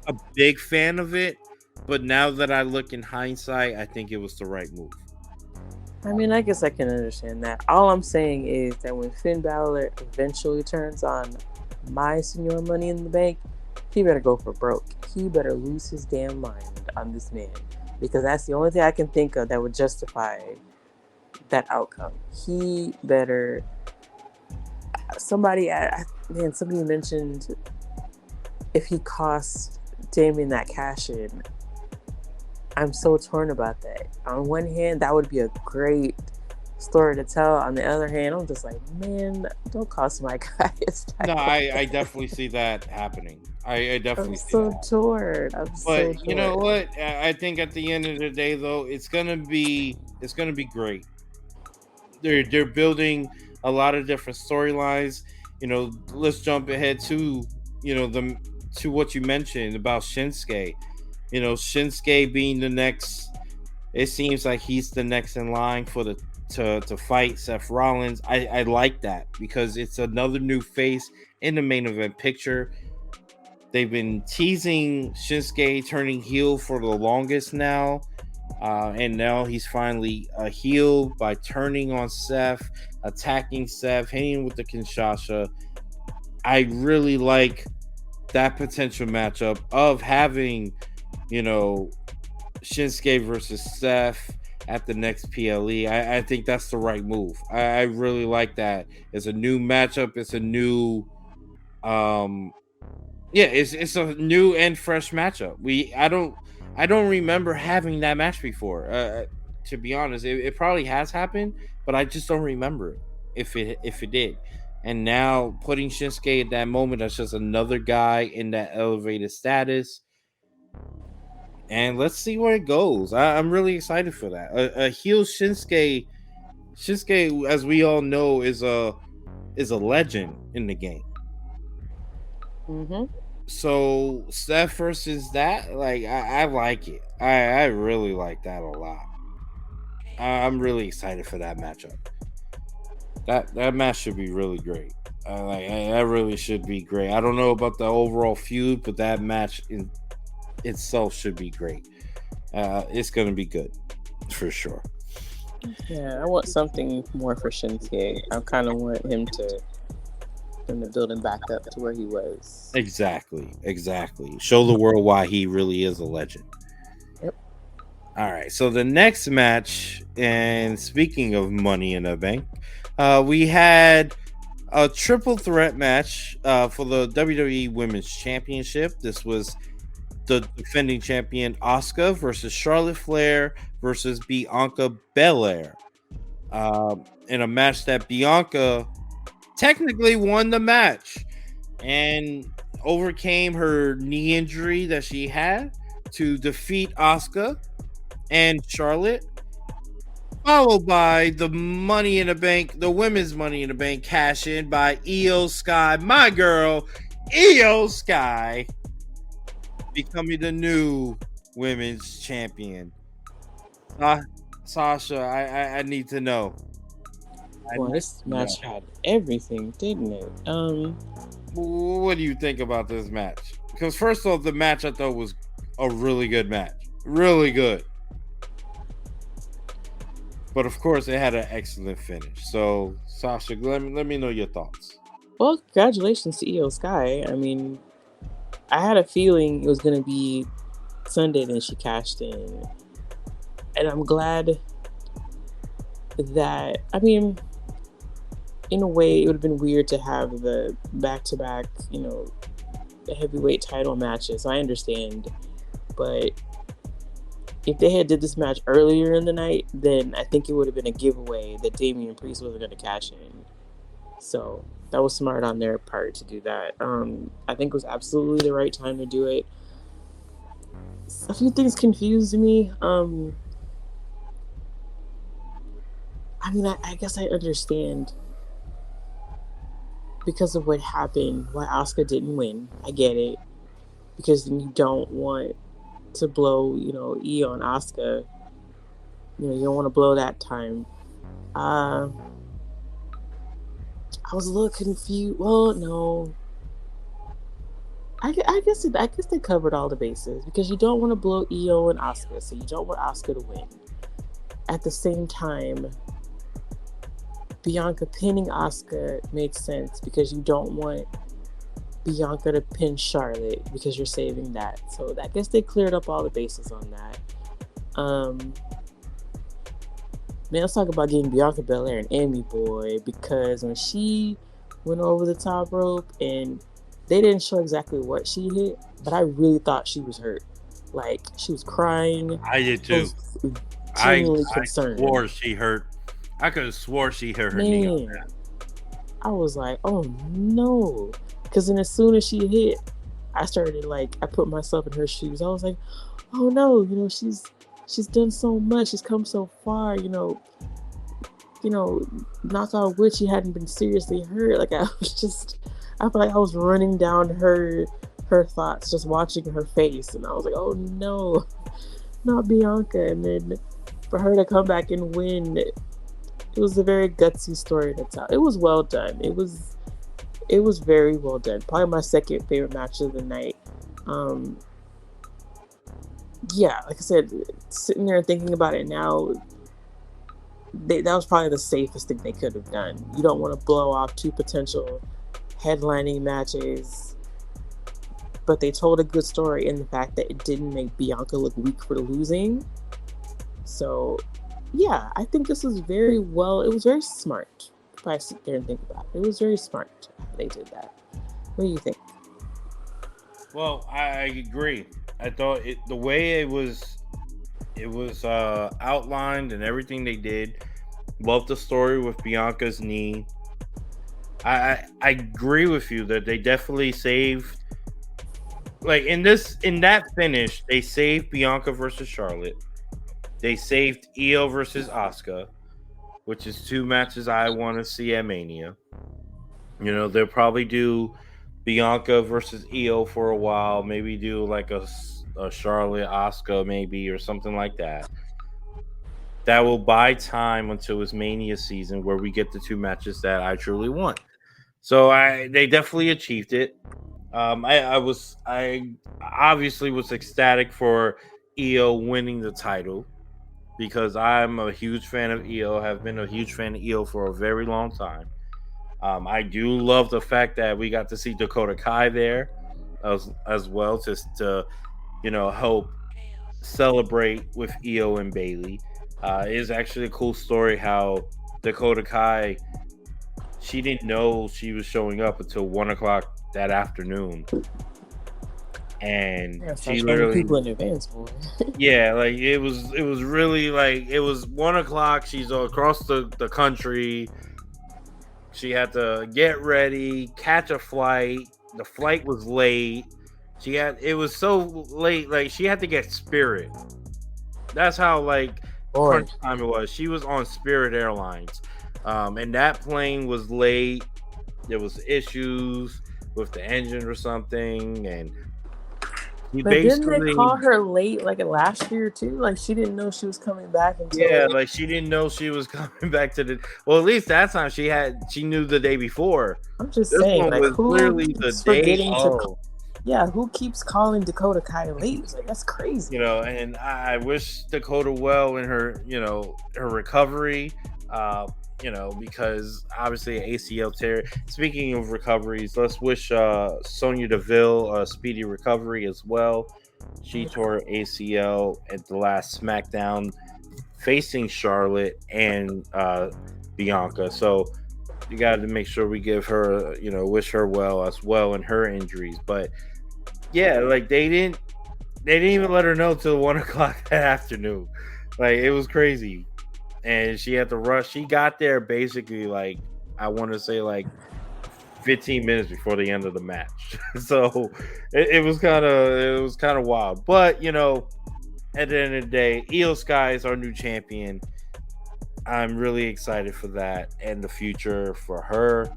a big fan of it, but now that I look in hindsight, I think it was the right move. I mean, I guess I can understand that. All I'm saying is that when Finn Balor eventually turns on my Senor Money in the Bank, he better go for broke. He better lose his damn mind on this man, because that's the only thing I can think of that would justify that outcome. He better. Somebody mentioned if he cost Damien that cash in. I'm so torn about that. On one hand, that would be a great story to tell. On the other hand, I'm just like, man, don't cost my guy his title. No, I definitely see that happening. I definitely see that. I'm so torn. But you know what? I think at the end of the day, though, it's gonna be great. They're building a lot of different storylines. Let's jump ahead to to what you mentioned about Shinsuke. Shinsuke being the next. It seems like he's the next in line for to fight Seth Rollins. I like that, because it's another new face in the main event picture. They've been teasing Shinsuke turning heel for the longest now. And now he's finally a heel by turning on Seth, attacking Seth, hitting with the Kinshasa. I really like that potential matchup of having, Shinsuke versus Seth at the next PLE. I think that's the right move. I really like that. It's a new matchup. It's a new, it's a new and fresh matchup. I don't remember having that match before. To be honest, it probably has happened, but I just don't remember it if it did. And now putting Shinsuke at that moment, that's just another guy in that elevated status. And let's see where it goes. I'm really excited for that. A heel Shinsuke, as we all know, is a legend in the game. Mm-hmm. So Steph versus that, like I like it. I really like that a lot. I'm really excited for that matchup. That match should be really great. That really should be great. I don't know about the overall feud, but that match in itself should be great. It's gonna be good for sure. Yeah, I want something more for Shinsuke. I kind of want him to build him back up to where he was. Exactly. Show the world why he really is a legend. Yep. All right. So the next match, and speaking of Money in the Bank, we had a triple threat match for the WWE Women's Championship. This was the defending champion Asuka versus Charlotte Flair versus Bianca Belair. In a match that Bianca technically won the match and overcame her knee injury that she had to defeat Asuka and Charlotte, followed by the Money in the Bank, the women's Money in the Bank cash in by Io Sky, my girl, Io Sky, becoming the new women's champion. Sasha, I need to know. Well, this match had everything, didn't it? What do you think about this match? Because first off, the match I thought was a really good match. Really good. But of course, it had an excellent finish. So, Sasha, let me know your thoughts. Well, congratulations to Io Sky. I mean, I had a feeling it was going to be Sunday, then she cashed in. And I'm glad that, I mean, in a way, it would have been weird to have the back-to-back, the heavyweight title matches. I understand. But if they had did this match earlier in the night, then I think it would have been a giveaway that Damian Priest wasn't going to cash in. So that was smart on their part to do that. I think it was absolutely the right time to do it. A few things confused me. I mean, I guess I understand because of what happened why Asuka didn't win. I get it. Because then you don't want to blow, Io and Asuka. You don't want to blow that time. I was a little confused. Well, no. I guess they covered all the bases because you don't want to blow Io and Asuka, so you don't want Asuka to win. At the same time, Bianca pinning Asuka makes sense because you don't want Bianca to pin Charlotte because you're saving that. So I guess they cleared up all the bases on that. Man, let's talk about getting Bianca Belair an Emmy, boy, because when she went over the top rope and they didn't show exactly what she hit, but I really thought she was hurt. Like, she was crying. I did too. I swore she hurt. I could have swore she hurt her knee on that. I was like, oh no. Because then as soon as she hit, I put myself in her shoes. I was like, oh no, she's done so much. She's come so far, knock on wood, she hadn't been seriously hurt. Like, I felt like I was running down her thoughts, just watching her face. And I was like, oh no, not Bianca. And then for her to come back and win, it was a very gutsy story to tell. It was well done. It was very well done. Probably my second favorite match of the night. Yeah, like I said, sitting there and thinking about it now, that was probably the safest thing they could have done. You don't want to blow off two potential headlining matches, but they told a good story in the fact that it didn't make Bianca look weak for losing. So, yeah, I think this was it was very smart. If I sit there and think about it, it was very smart how they did that. What do you think? Well, I agree. I thought the way it was outlined and everything they did. Loved the story with Bianca's knee. I agree with you that they definitely saved, like in that finish, they saved Bianca versus Charlotte. They saved Io versus Asuka, which is two matches I want to see at Mania. You know, they'll probably do Bianca versus Io for a while, maybe do like a Charlotte Asuka maybe or something like that. That will buy time until it's Mania season where we get the two matches that I truly want. So they definitely achieved it. I obviously was ecstatic for Io winning the title because I'm a huge fan of Io, have been a huge fan of Io for a very long time. I do love the fact that we got to see Dakota Kai there as well to help celebrate with Io and Bailey. It is actually a cool story how Dakota Kai, she didn't know she was showing up until 1 o'clock that afternoon, and Yeah, she start literally, people in advance, boy. yeah, like it was really like it was 1 o'clock. She's across the country. She had to get ready, catch a flight. The flight was late. It was so late, like she had to get Spirit. That's how like Boy, crunch time it was. She was on Spirit Airlines, and that plane was late. There was issues with the engine or something, and he but didn't they basically, call her late like last year too? Like she didn't know she was coming back until yeah, like she didn't know she was coming back to the. Well, at least that time she knew the day before. I'm just This saying, one like was who literally the keeps day forgetting to of. yeah, who keeps calling Dakota Kai late? It's like that's crazy. And I wish Dakota well in her, her recovery, because obviously ACL tear. Speaking of recoveries, let's wish Sonya Deville a speedy recovery as well. She tore ACL at the last SmackDown facing Charlotte and Bianca. So you got to make sure we give her, wish her well as well in her injuries. But yeah, like they didn't even let her know till 1 o'clock that afternoon. Like it was crazy, and she had to rush. She got there basically like I want to say like 15 minutes before the end of the match. So it was kind of wild. But at the end of the day, Io Sky is our new champion. I'm really excited for that and the future for her.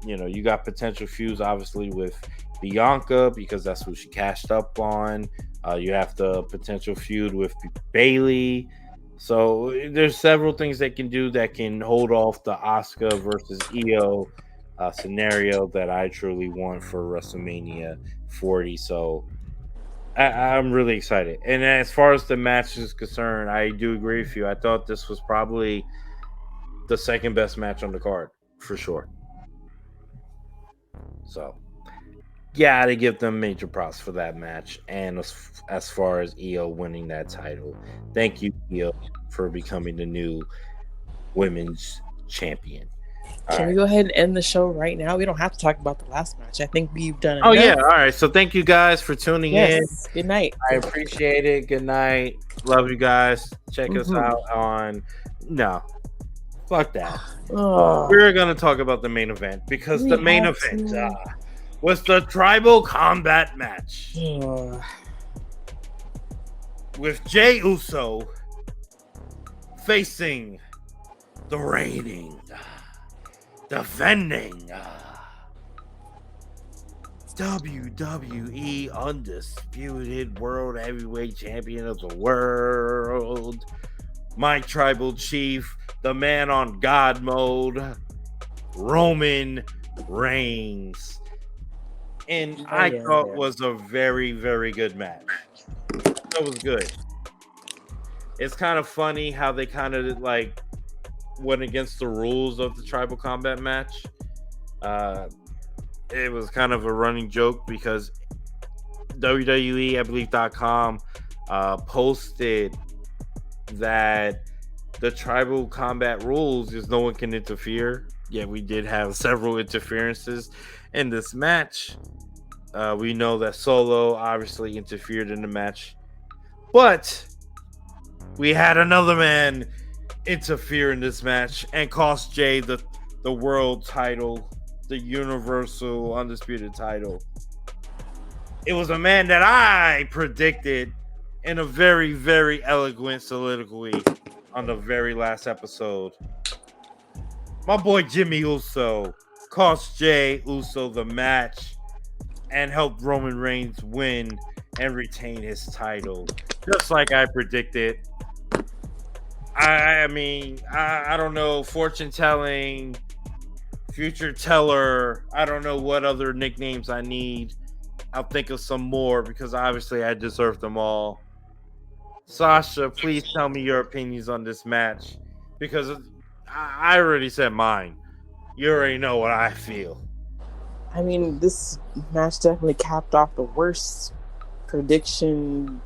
You got potential feuds obviously with Bianca because that's who she cashed up on. You have the potential feud with Bailey. So there's several things they can do that can hold off the Asuka versus Io scenario that I truly want for WrestleMania 40. So I'm really excited. And as far as the match is concerned, I do agree with you. I thought this was probably the second best match on the card for sure. So, gotta give them major props for that match. And as far as Io winning that title, thank you, Io, for becoming the new women's champion. Can we go ahead and end the show right now? We don't have to talk about the last match. I think we've done Oh, enough. yeah. All right. So, thank you guys for tuning in. Good night. I appreciate it. Good night. Love you guys. Check us out on. No, fuck that. We're going to talk about the main event because the main event was the Tribal Combat match with Jey Uso facing the reigning, defending WWE Undisputed World Heavyweight Champion of the world, my tribal chief, the man on God mode, Roman Reigns. And I thought was a very, very good match. That was good. It's kind of funny how they kind of like went against the rules of the Tribal Combat match. It was kind of a running joke because WWE, I believe, .com posted that the Tribal Combat rules is no one can interfere. Yeah, we did have several interferences in this match. We know that Solo obviously interfered in the match, but we had another man interfere in this match and cost Jey the the world title, the universal undisputed title. It was a man that I predicted in a very, very eloquent soliloquy on the very last episode. My boy Jimmy Uso cost Jey Uso the match and helped Roman Reigns win and retain his title, just like I predicted. I mean, I don't know, fortune telling, future teller. I don't know what other nicknames I need. I'll think of some more because obviously I deserve them all. Sasha, please tell me your opinions on this match because I already said mine. You already know what I feel. I mean, this match definitely capped off the worst predictions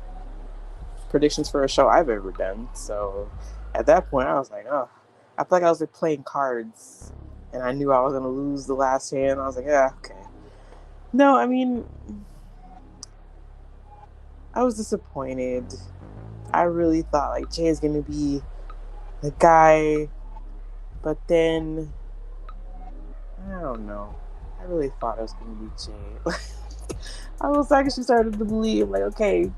for a show I've ever done. So at that point, I was like, oh, I felt like I was like playing cards, and I knew I was gonna lose the last hand. I was like, yeah, okay. No, I mean, I was disappointed. I really thought like Jay's gonna be the guy, but then I don't know. I really thought it was gonna be Jay. I was actually started to believe like, okay,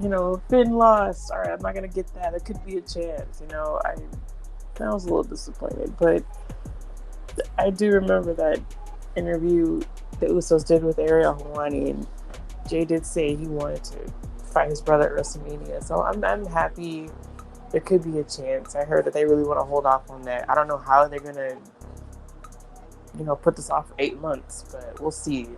Finn lost. All right, I'm not gonna get that. It could be a chance. I was a little disappointed, but I do remember that interview the Usos did with Ariel Helwani, and Jay did say he wanted to fight his brother at WrestleMania. So I'm happy. There could be a chance. I heard that they really want to hold off on that. I don't know how they're gonna, put this off for 8 months, but we'll see.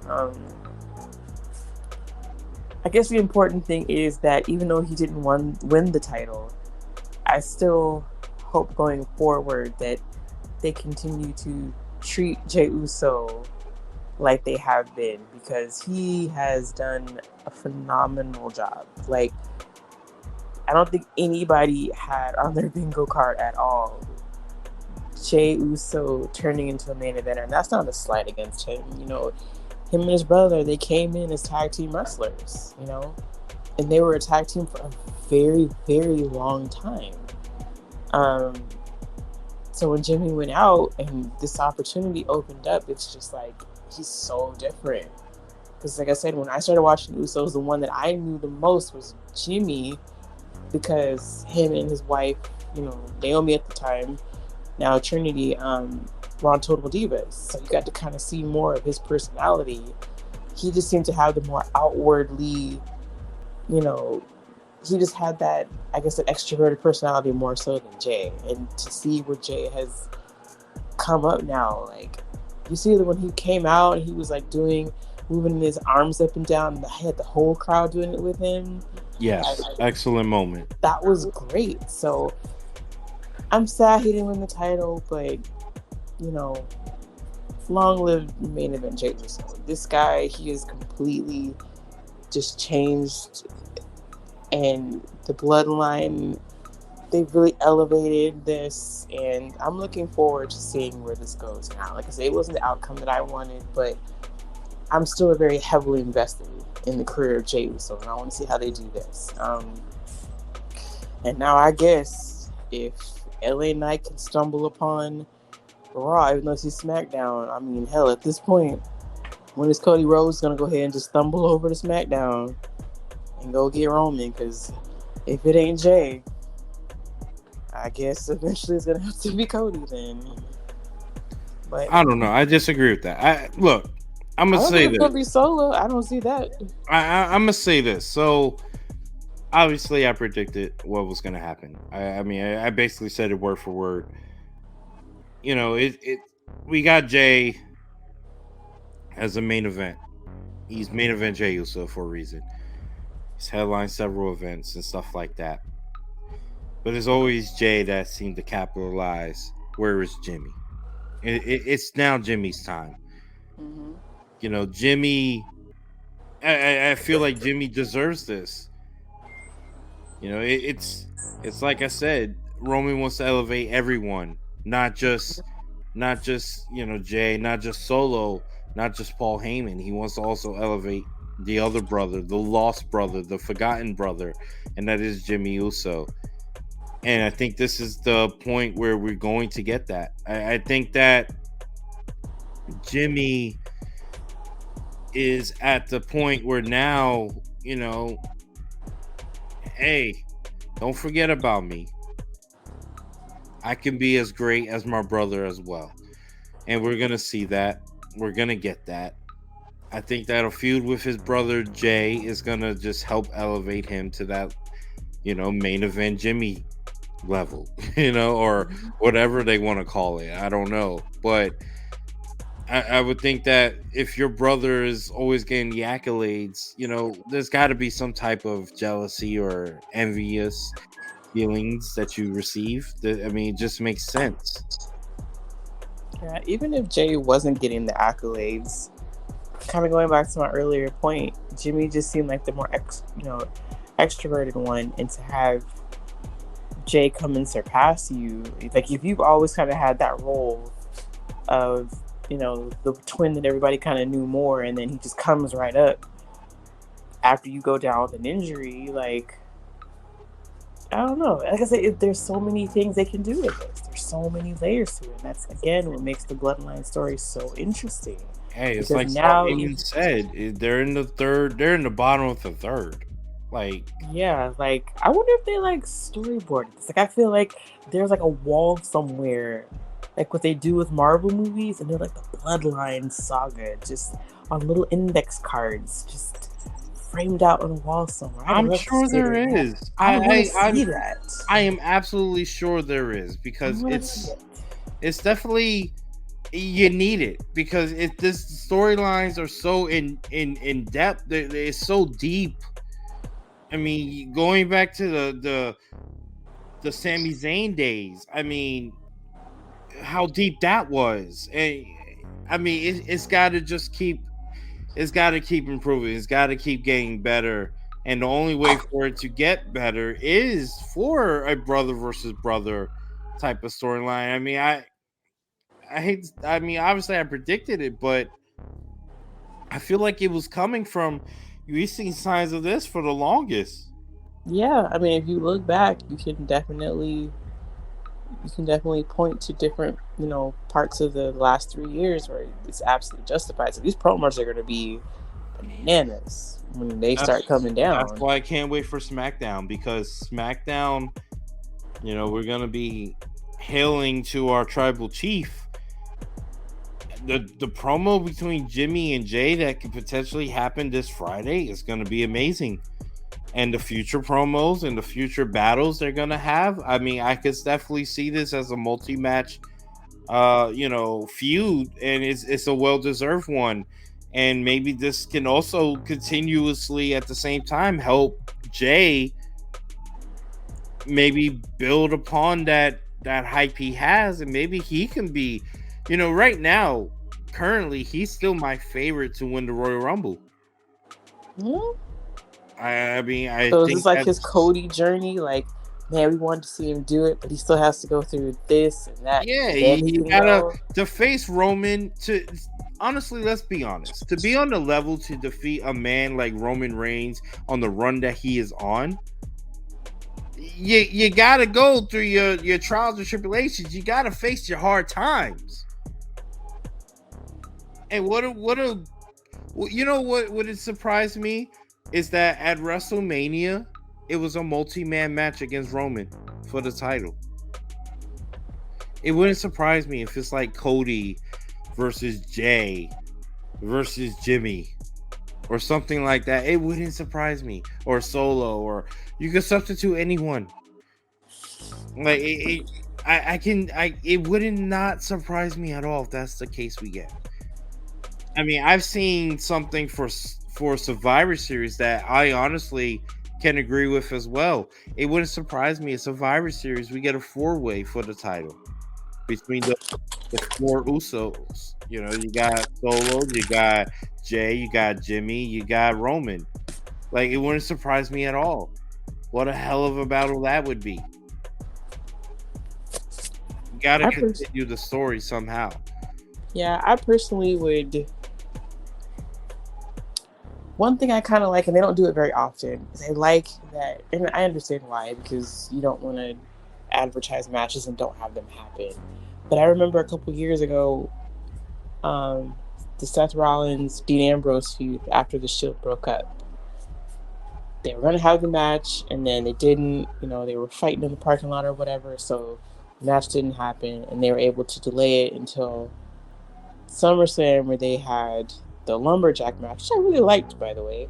I guess the important thing is that even though he didn't win the title, I still hope going forward that they continue to treat Jey Uso like they have been, because he has done a phenomenal job. Like, I don't think anybody had on their bingo card at all Jey Uso turning into a main eventer, and that's not a slight against him. Him and his brother, they came in as tag team wrestlers, and they were a tag team for a very, very long time. So when Jimmy went out and this opportunity opened up, it's just like, he's so different. Because like I said, when I started watching Usos, the one that I knew the most was Jimmy, because him and his wife, Naomi at the time, now Trinity, were on Total Divas. So you got to kind of see more of his personality. He just seemed to have the more outwardly, he just had that, I guess, an extroverted personality more so than Jay. And to see where Jay has come up now, like, you see that when he came out and he was like moving his arms up and down, and he had the whole crowd doing it with him. Yes, excellent moment. That was great. So I'm sad he didn't win the title, but long live main event Jey Uso. This guy, he is completely just changed, and the bloodline, they've really elevated this, and I'm looking forward to seeing where this goes now. Like I said, it wasn't the outcome that I wanted, but I'm still very heavily invested in the career of Jey Uso, and I want to see how they do this. And now I guess if LA Knight can stumble upon Raw, even though it's SmackDown, I mean, hell, at this point, when is Cody Rhodes going to go ahead and just stumble over to SmackDown and go get Roman? Because if it ain't Jay, I guess eventually it's going to have to be Cody then. But I don't know. I disagree with that. I'm going to say this. It's going to be Solo. I don't see that. I'm going to say this. So, obviously, I predicted what was going to happen. I basically said it word for word. We got Jay as a main event. He's main event Jey Uso for a reason. He's headlined several events and stuff like that. But it's always Jay that seemed to capitalize. Where is Jimmy? It's now Jimmy's time. Mm-hmm. Jimmy, I feel like Jimmy deserves this. It's like I said, Roman wants to elevate everyone, not just Jay, not just Solo, not just Paul Heyman. He wants to also elevate the other brother, the lost brother, the forgotten brother, and that is Jimmy Uso. And I think this is the point where we're going to get that. I think that Jimmy is at the point where now, hey, don't forget about me. I can be as great as my brother as well. And we're going to see that. We're going to get that. I think that a feud with his brother Jay is going to just help elevate him to that, main event Jimmy level, or whatever they want to call it. I don't know. But I would think that if your brother is always getting the accolades, there's got to be some type of jealousy or envious feelings that you receive. It just makes sense. Yeah, even if Jay wasn't getting the accolades, kind of going back to my earlier point, Jimmy just seemed like the more extroverted one, and to have Jay come and surpass you, like if you've always kind of had that role of the twin that everybody kind of knew more, and then he just comes right up after you go down with an injury, like I don't know. Like I said, there's so many things they can do with this. There's so many layers to it. And that's again what makes the Bloodline story so interesting. Hey, it's Because like now Saul said, they're in the third. They're in the bottom of the third. Like, yeah, like I wonder if they like storyboarded this. Like I feel like there's like a wall somewhere, like what they do with Marvel movies, and they're like the Bloodline saga, just on little index cards, just framed out on a wall somewhere. I'm sure there is. I want to see that. I am absolutely sure there is, because it's definitely, you need it, because this storylines are so in depth. They're so deep. I mean, going back to the Sami Zayn days. I mean, how deep that was. And I mean, it's got to just keep. It's got to keep improving. It's got to keep getting better. And the only way for it to get better is for a brother versus brother type of storyline. I mean, I hate. I mean, obviously, I predicted it, but I feel like it was coming from. We've seen signs of this for the longest. Yeah, I mean, if you look back, you can definitely point to different, parts of the last 3 years where it's absolutely justified. So these promos are going to be bananas when they start coming down. That's why I can't wait for SmackDown, because SmackDown, we're going to be hailing to our tribal chief. The promo between Jimmy and Jay that could potentially happen this Friday is going to be amazing. And the future promos and the future battles they're going to have. I mean, I could definitely see this as a multi-match, feud, and it's a well-deserved one. And maybe this can also continuously at the same time help Jay maybe build upon that hype he has, and maybe he can be, right now, currently, he's still my favorite to win the Royal Rumble. Mm-hmm. I mean, so think it's like his Cody journey. Like, man, we wanted to see him do it, but he still has to go through this and that. Yeah, you gotta to face Roman. To honestly, let's be honest. To be on the level to defeat a man like Roman Reigns on the run that he is on, you gotta go through your trials and tribulations. You gotta face your hard times. And what it surprised me is that at WrestleMania, it was a multi-man match against Roman for the title. It wouldn't surprise me if it's like Cody versus Jay versus Jimmy or something like that. It wouldn't surprise me. Or Solo, or you could substitute anyone. Like it wouldn't not surprise me at all if that's the case we get. I mean, I've seen something for Survivor Series that I honestly can agree with as well. It wouldn't surprise me if Survivor Series we get a 4-way for the title between the 4 Usos. You got Solo, you got Jay, you got Jimmy, you got Roman. Like, it wouldn't surprise me at all. What a hell of a battle that would be. You got to continue the story somehow. Yeah, I personally would. One thing I kind of like, and they don't do it very often, is I like that, and I understand why, because you don't want to advertise matches and don't have them happen. But I remember a couple years ago, the Seth Rollins Dean Ambrose feud after the Shield broke up. They were going to have the match, and then they didn't. They were fighting in the parking lot or whatever, so the match didn't happen, and they were able to delay it until SummerSlam, where they had the lumberjack match, which I really liked, by the way.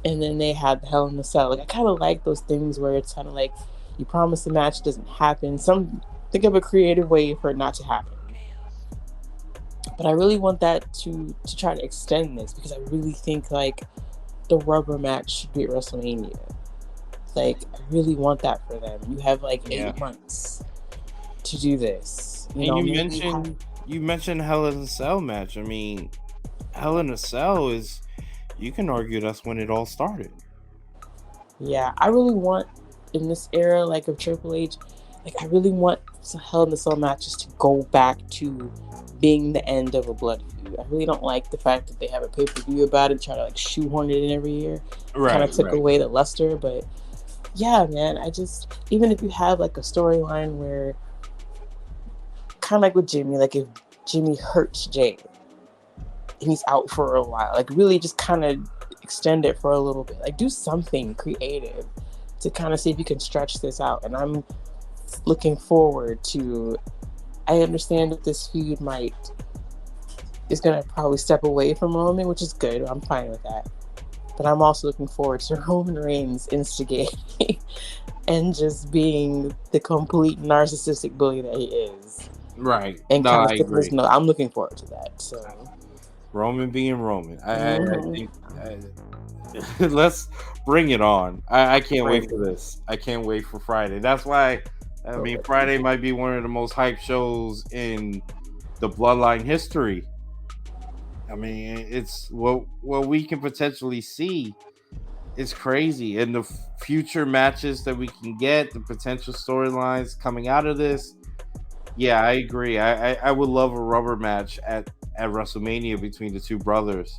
And then they had the Hell in the Cell. Like, I kind of like those things where it's kind of like you promise the match doesn't happen. Think of a creative way for it not to happen. But I really want that to try to extend this, because I really think like the rubber match should be at WrestleMania. Like, I really want that for them. You have like 8 months to do this. You mentioned Hell in a Cell match. I mean, Hell in a Cell is, you can argue, that's when it all started. Yeah, I really want, in this era like of Triple H, like I really want some Hell in a Cell matches to go back to being the end of a blood feud. I really don't like the fact that they have a pay-per-view about it, try to like shoehorn it in every year. Kind of took away the luster, but yeah, man, even if you have like a storyline where, kind of like with Jimmy, like if Jimmy hurts Jay and he's out for a while, like really just kind of extend it for a little bit, like do something creative to kind of see if you can stretch this out. And I'm looking forward to, I understand that this feud is going to probably step away from Roman, which is good. I'm fine with that. But I'm also looking forward to Roman Reigns instigating and just being the complete narcissistic bully that he is. Right. And kind of sticking his nose. I'm looking forward to that. So Roman being Roman. I think let's bring it on. I can't wait for this. I can't wait for Friday. That's why, I mean, Friday might be one of the most hyped shows in the Bloodline history. I mean, it's what we can potentially see is crazy. And the future matches that we can get, the potential storylines coming out of this. Yeah, I agree. I would love a rubber match at WrestleMania between the two brothers.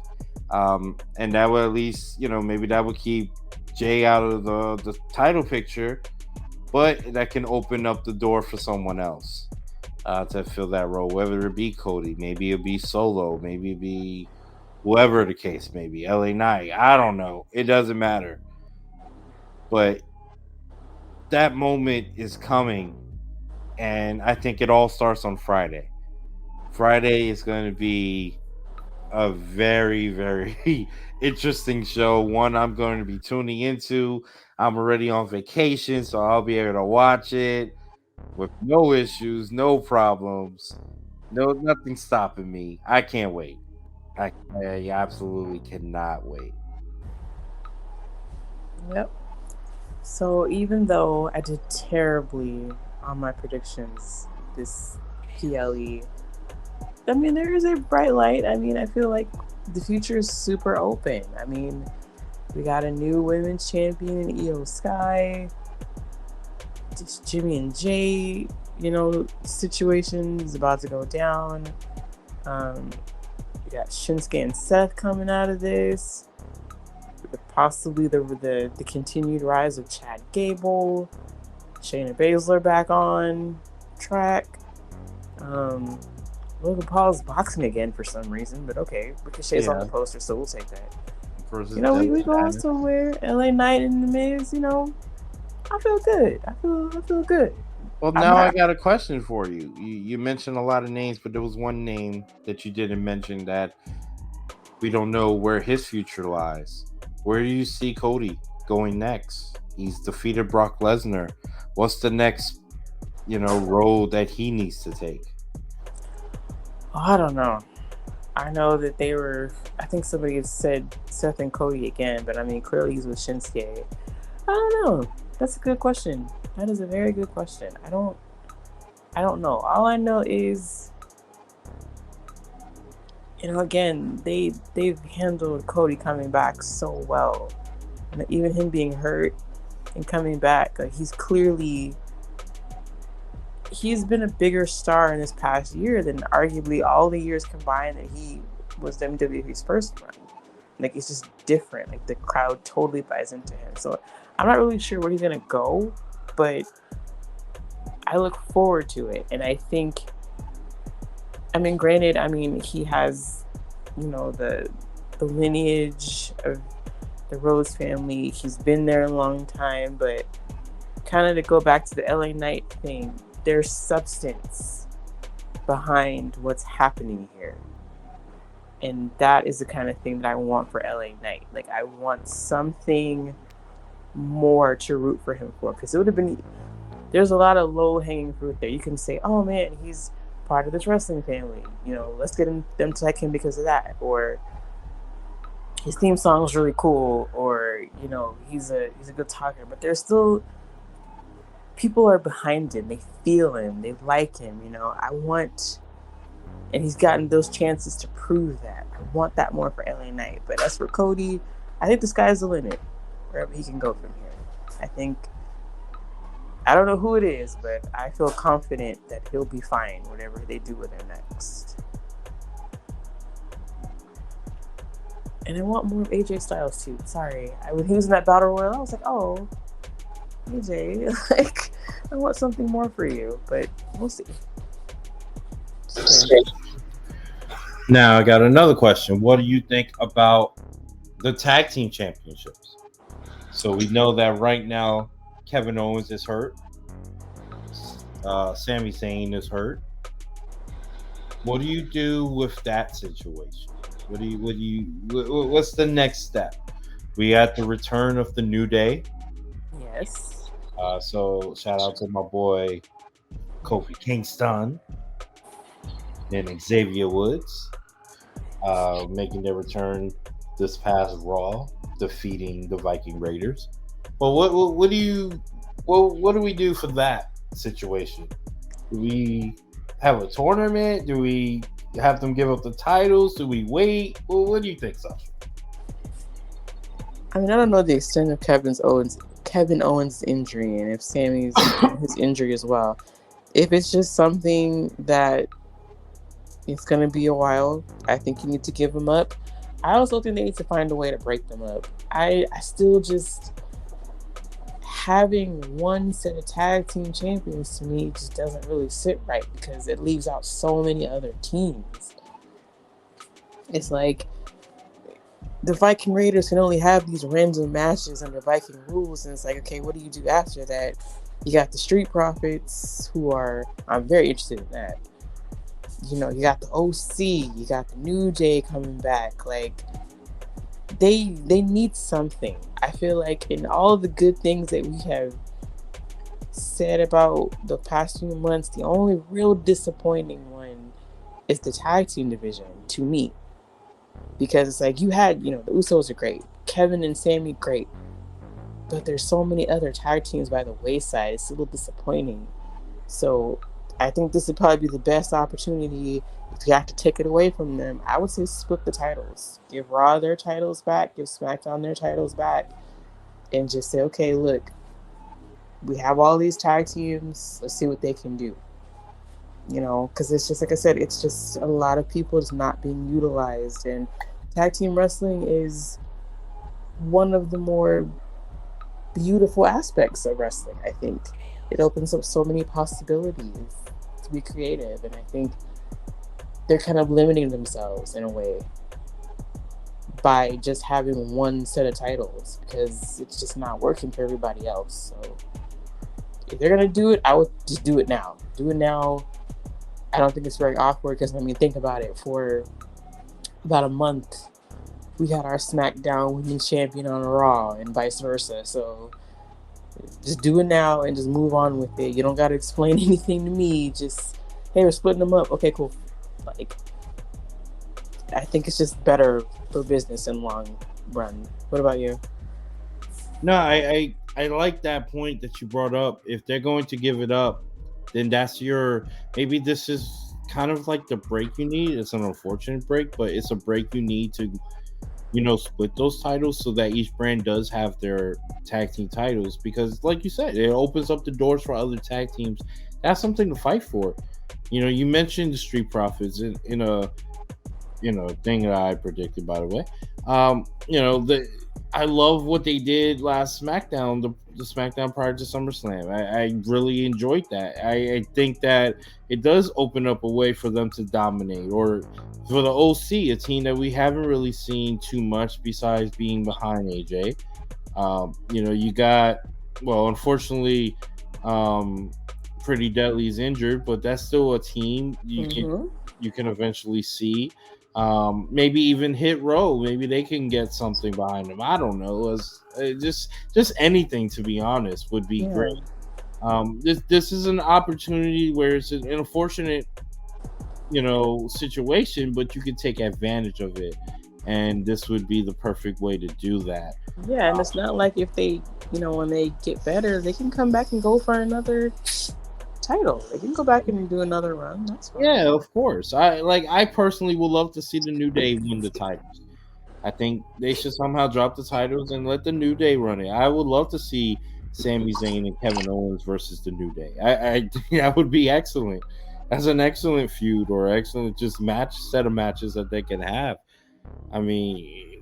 And that would at least, maybe that would keep Jay out of the title picture, but that can open up the door for someone else to fill that role, whether it be Cody, maybe it'll be Solo, maybe it'll be whoever the case may be, LA Knight, I don't know. It doesn't matter. But that moment is coming, and I think it all starts on Friday. Friday is going to be a very, very interesting show. One I'm going to be tuning into. I'm already on vacation, so I'll be able to watch it with no issues, no problems, nothing stopping me. I can't wait. I absolutely cannot wait. Yep. So even though I did terribly on my predictions this PLE, I mean, there is a bright light. I mean, I feel like the future is super open. I mean, we got a new women's champion in Io Sky. Just Jimmy and Jay, situation is about to go down. We got Shinsuke and Seth coming out of this. Possibly the continued rise of Chad Gable. Shayna Baszler back on track. Logan Paul's boxing again for some reason, but okay. Ricochet's on the poster, so we'll take that. We going somewhere. LA Knight and The Miz, I feel good. I feel good. Well, now I got a question for you. You mentioned a lot of names, but there was one name that you didn't mention that we don't know where his future lies. Where do you see Cody going next? He's defeated Brock Lesnar. What's the next, road that he needs to take? Oh, I don't know. I know that I think somebody had said Seth and Cody again, but I mean, clearly he's with Shinsuke. I don't know. That's a good question. That is a very good question. I don't know. All I know is, again, they've handled Cody coming back so well. And even him being hurt and coming back, like he's been a bigger star in this past year than arguably all the years combined that he was WWE's first run. Like, it's just different. Like, the crowd totally buys into him. So I'm not really sure where he's gonna go, but I look forward to it. And I think, I mean, granted, I mean, he has, you know, the lineage of the Rose family. He's been there a long time, but kind of to go back to the LA Knight thing, there's substance behind what's happening here. And that is the kind of thing that I want for LA Knight. Like, I want something more to root for him for, because it would have been, there's a lot of low hanging fruit there. You can say, oh man, he's part of this wrestling family, you know, let's get them to like him because of that, or his theme song is really cool, or you know, he's a good talker. But there's still, people are behind him, they feel him, they like him, you know. I want, and he's gotten those chances to prove that. I want that more for LA Knight. But as for Cody, I think the sky's the limit wherever he can go from here. I think, I don't know who it is, but I feel confident that he'll be fine whatever they do with him next. And I want more of AJ Styles too. Sorry, when he was in that battle royal, I was like, oh, AJ, like, I want something more for you, but we'll see. Now I got another question. What do you think about the tag team championships? So we know that right now Kevin Owens is hurt. Sami Zayn is hurt. What do you do with that situation? What's the next step? We got the return of the New Day. Yes. So shout out to my boy Kofi Kingston and Xavier Woods, making their return this past Raw, defeating the Viking Raiders. Well, what do we do for that situation? Do we have a tournament? Do we have them give up the titles? Do we wait? Well, what do you think, Sasha? I mean, I don't know the extent of Kevin Owens' injury, and if Sammy's his injury as well. If it's just something that it's going to be a while, I think you need to give them up. I also think they need to find a way to break them up. I still just, having one set of tag team champions to me just doesn't really sit right, because it leaves out so many other teams. It's like the Viking Raiders can only have these random matches under Viking rules, and it's like, okay, what do you do after that? You got the Street Profits, who are, I'm very interested in that. You know, you got the OC, you got the New Day coming back. Like, they need something. I feel like in all the good things that we have said about the past few months, the only real disappointing one is the tag team division to me. Because it's like, you had, you know, the Usos are great, Kevin and Sami great, but there's so many other tag teams by the wayside. It's a little disappointing. So I think this would probably be the best opportunity. If you have to take it away from them, I would say split the titles. Give Raw their titles back, give SmackDown their titles back, and just say, okay, look, we have all these tag teams, let's see what they can do. You know, because it's just, like I said, it's just a lot of people just not being utilized. And tag team wrestling is one of the more beautiful aspects of wrestling, I think. It opens up so many possibilities to be creative, and I think they're kind of limiting themselves in a way by just having one set of titles, because it's just not working for everybody else. So if they're gonna do it, I would just do it now. Do it now. I don't think it's very awkward, because, I mean, think about it. For about a month, we had our SmackDown Women's Champion on Raw, and vice versa. So just do it now and just move on with it. You don't got to explain anything to me. Just, hey, we're splitting them up. Okay, cool. Like, I think it's just better for business in long run. What about you? No, I like that point that you brought up. If they're going to give it up, then that's maybe this is kind of like the break you need. It's an unfortunate break, but it's a break you need to, you know, split those titles so that each brand does have their tag team titles, because like you said, it opens up the doors for other tag teams. That's something to fight for. You know, you mentioned the Street Profits in a, you know, thing that I predicted, by the way. You know, I love what they did last SmackDown. the SmackDown prior to SummerSlam. I really enjoyed that. I think that it does open up a way for them to dominate, or for the OC, a team that we haven't really seen too much besides being behind AJ. You got, well, unfortunately, um, Pretty Deadly's injured, but that's still a team you can eventually see. Maybe even Hit Row. Maybe they can get something behind them. I don't know. Just anything, to be honest, would be great. This is an opportunity where it's an unfortunate, situation, but you can take advantage of it, and this would be the perfect way to do that. Yeah, and it's not like if they, when they get better, they can come back and go for another title. They can go back and do another run. That's fine. Yeah, of course. I personally would love to see the New Day win the titles. I think they should somehow drop the titles and let the New Day run it. I would love to see Sami Zayn and Kevin Owens versus the New Day. I think that would be excellent. That's an excellent feud, or excellent just set of matches that they can have. I mean,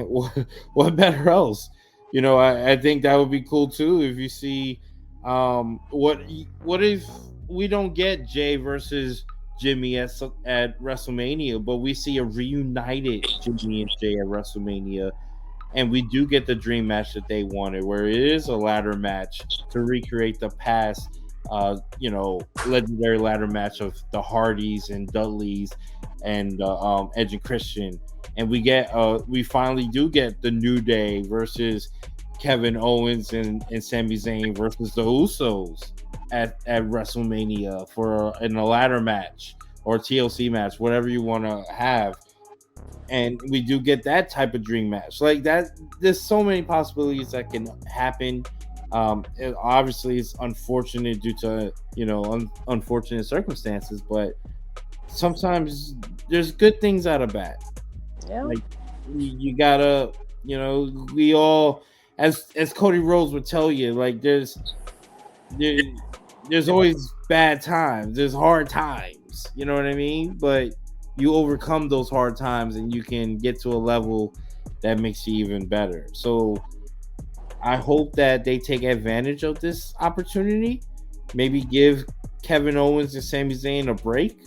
what better else? I think that would be cool too. If you see, what if we don't get Jay versus Jimmy at WrestleMania, but we see a reunited Jimmy and Jay at WrestleMania, and we do get the dream match that they wanted, where it is a ladder match to recreate the past, legendary ladder match of the Hardys and Dudleys and Edge and Christian, and we finally do get the New Day versus Kevin Owens and Sami Zayn versus the Usos at WrestleMania in a ladder match or TLC match, whatever you want to have. And we do get that type of dream match like that. There's so many possibilities that can happen. Obviously, it's unfortunate due to unfortunate circumstances, but sometimes there's good things out of bad. Yeah. Like you gotta, we all, as Cody Rhodes would tell you, like there's always bad times. There's hard times. You know what I mean? But you overcome those hard times and you can get to a level that makes you even better. So I hope that they take advantage of this opportunity. Maybe give Kevin Owens and Sami Zayn a break.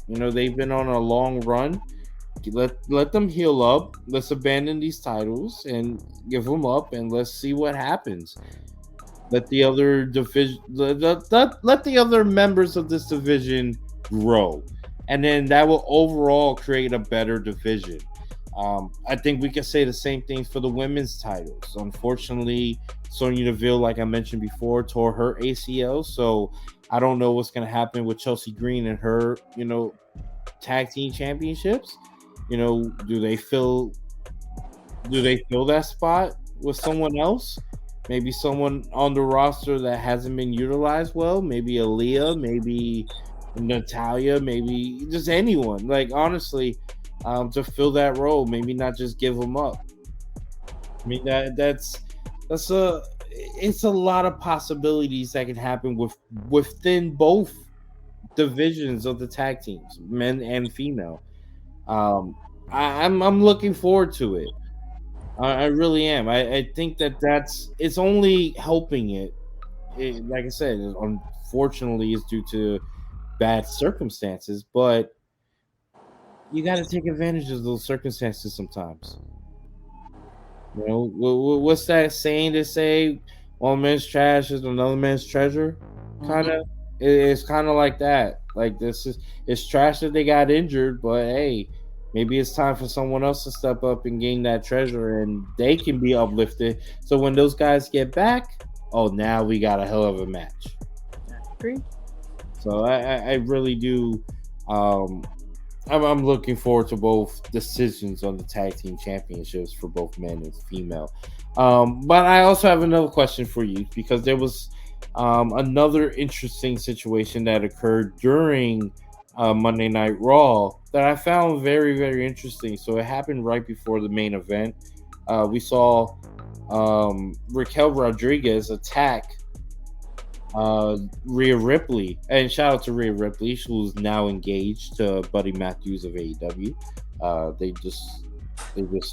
They've been on a long run. Let them heal up. Let's abandon these titles and give them up, and let's see what happens. Let the other division, let the other members of this division grow, and then that will overall create a better division. I think we can say the same thing for the women's titles. Unfortunately, Sonya Deville, like I mentioned before, tore her ACL, so I don't know what's going to happen with Chelsea Green and her, tag team championships. Do they fill that spot with someone else? Maybe someone on the roster that hasn't been utilized well. Maybe Aaliyah, maybe Natalia, maybe just anyone. Like, honestly, to fill that role, maybe not just give them up. I mean, it's a lot of possibilities that can happen within both divisions of the tag teams, men and female. I'm looking forward to it. I really am. I think it's only helping it. Like I said, unfortunately, it's due to bad circumstances, but you got to take advantage of those circumstances sometimes. What's that saying they say? One man's trash is another man's treasure. Kind of, it's kind of like that. Like it's trash that they got injured, but hey, maybe it's time for someone else to step up and gain that treasure, and they can be uplifted. So when those guys get back, now we got a hell of a match. I agree. So I really do. I'm looking forward to both decisions on the tag team championships for both men and female. But I also have another question for you, because there was another interesting situation that occurred during Monday Night Raw that I found very, very interesting. So it happened right before the main event. We saw Raquel Rodriguez attack Rhea Ripley, and shout out to Rhea Ripley, who's now engaged to Buddy Matthews of AEW. They just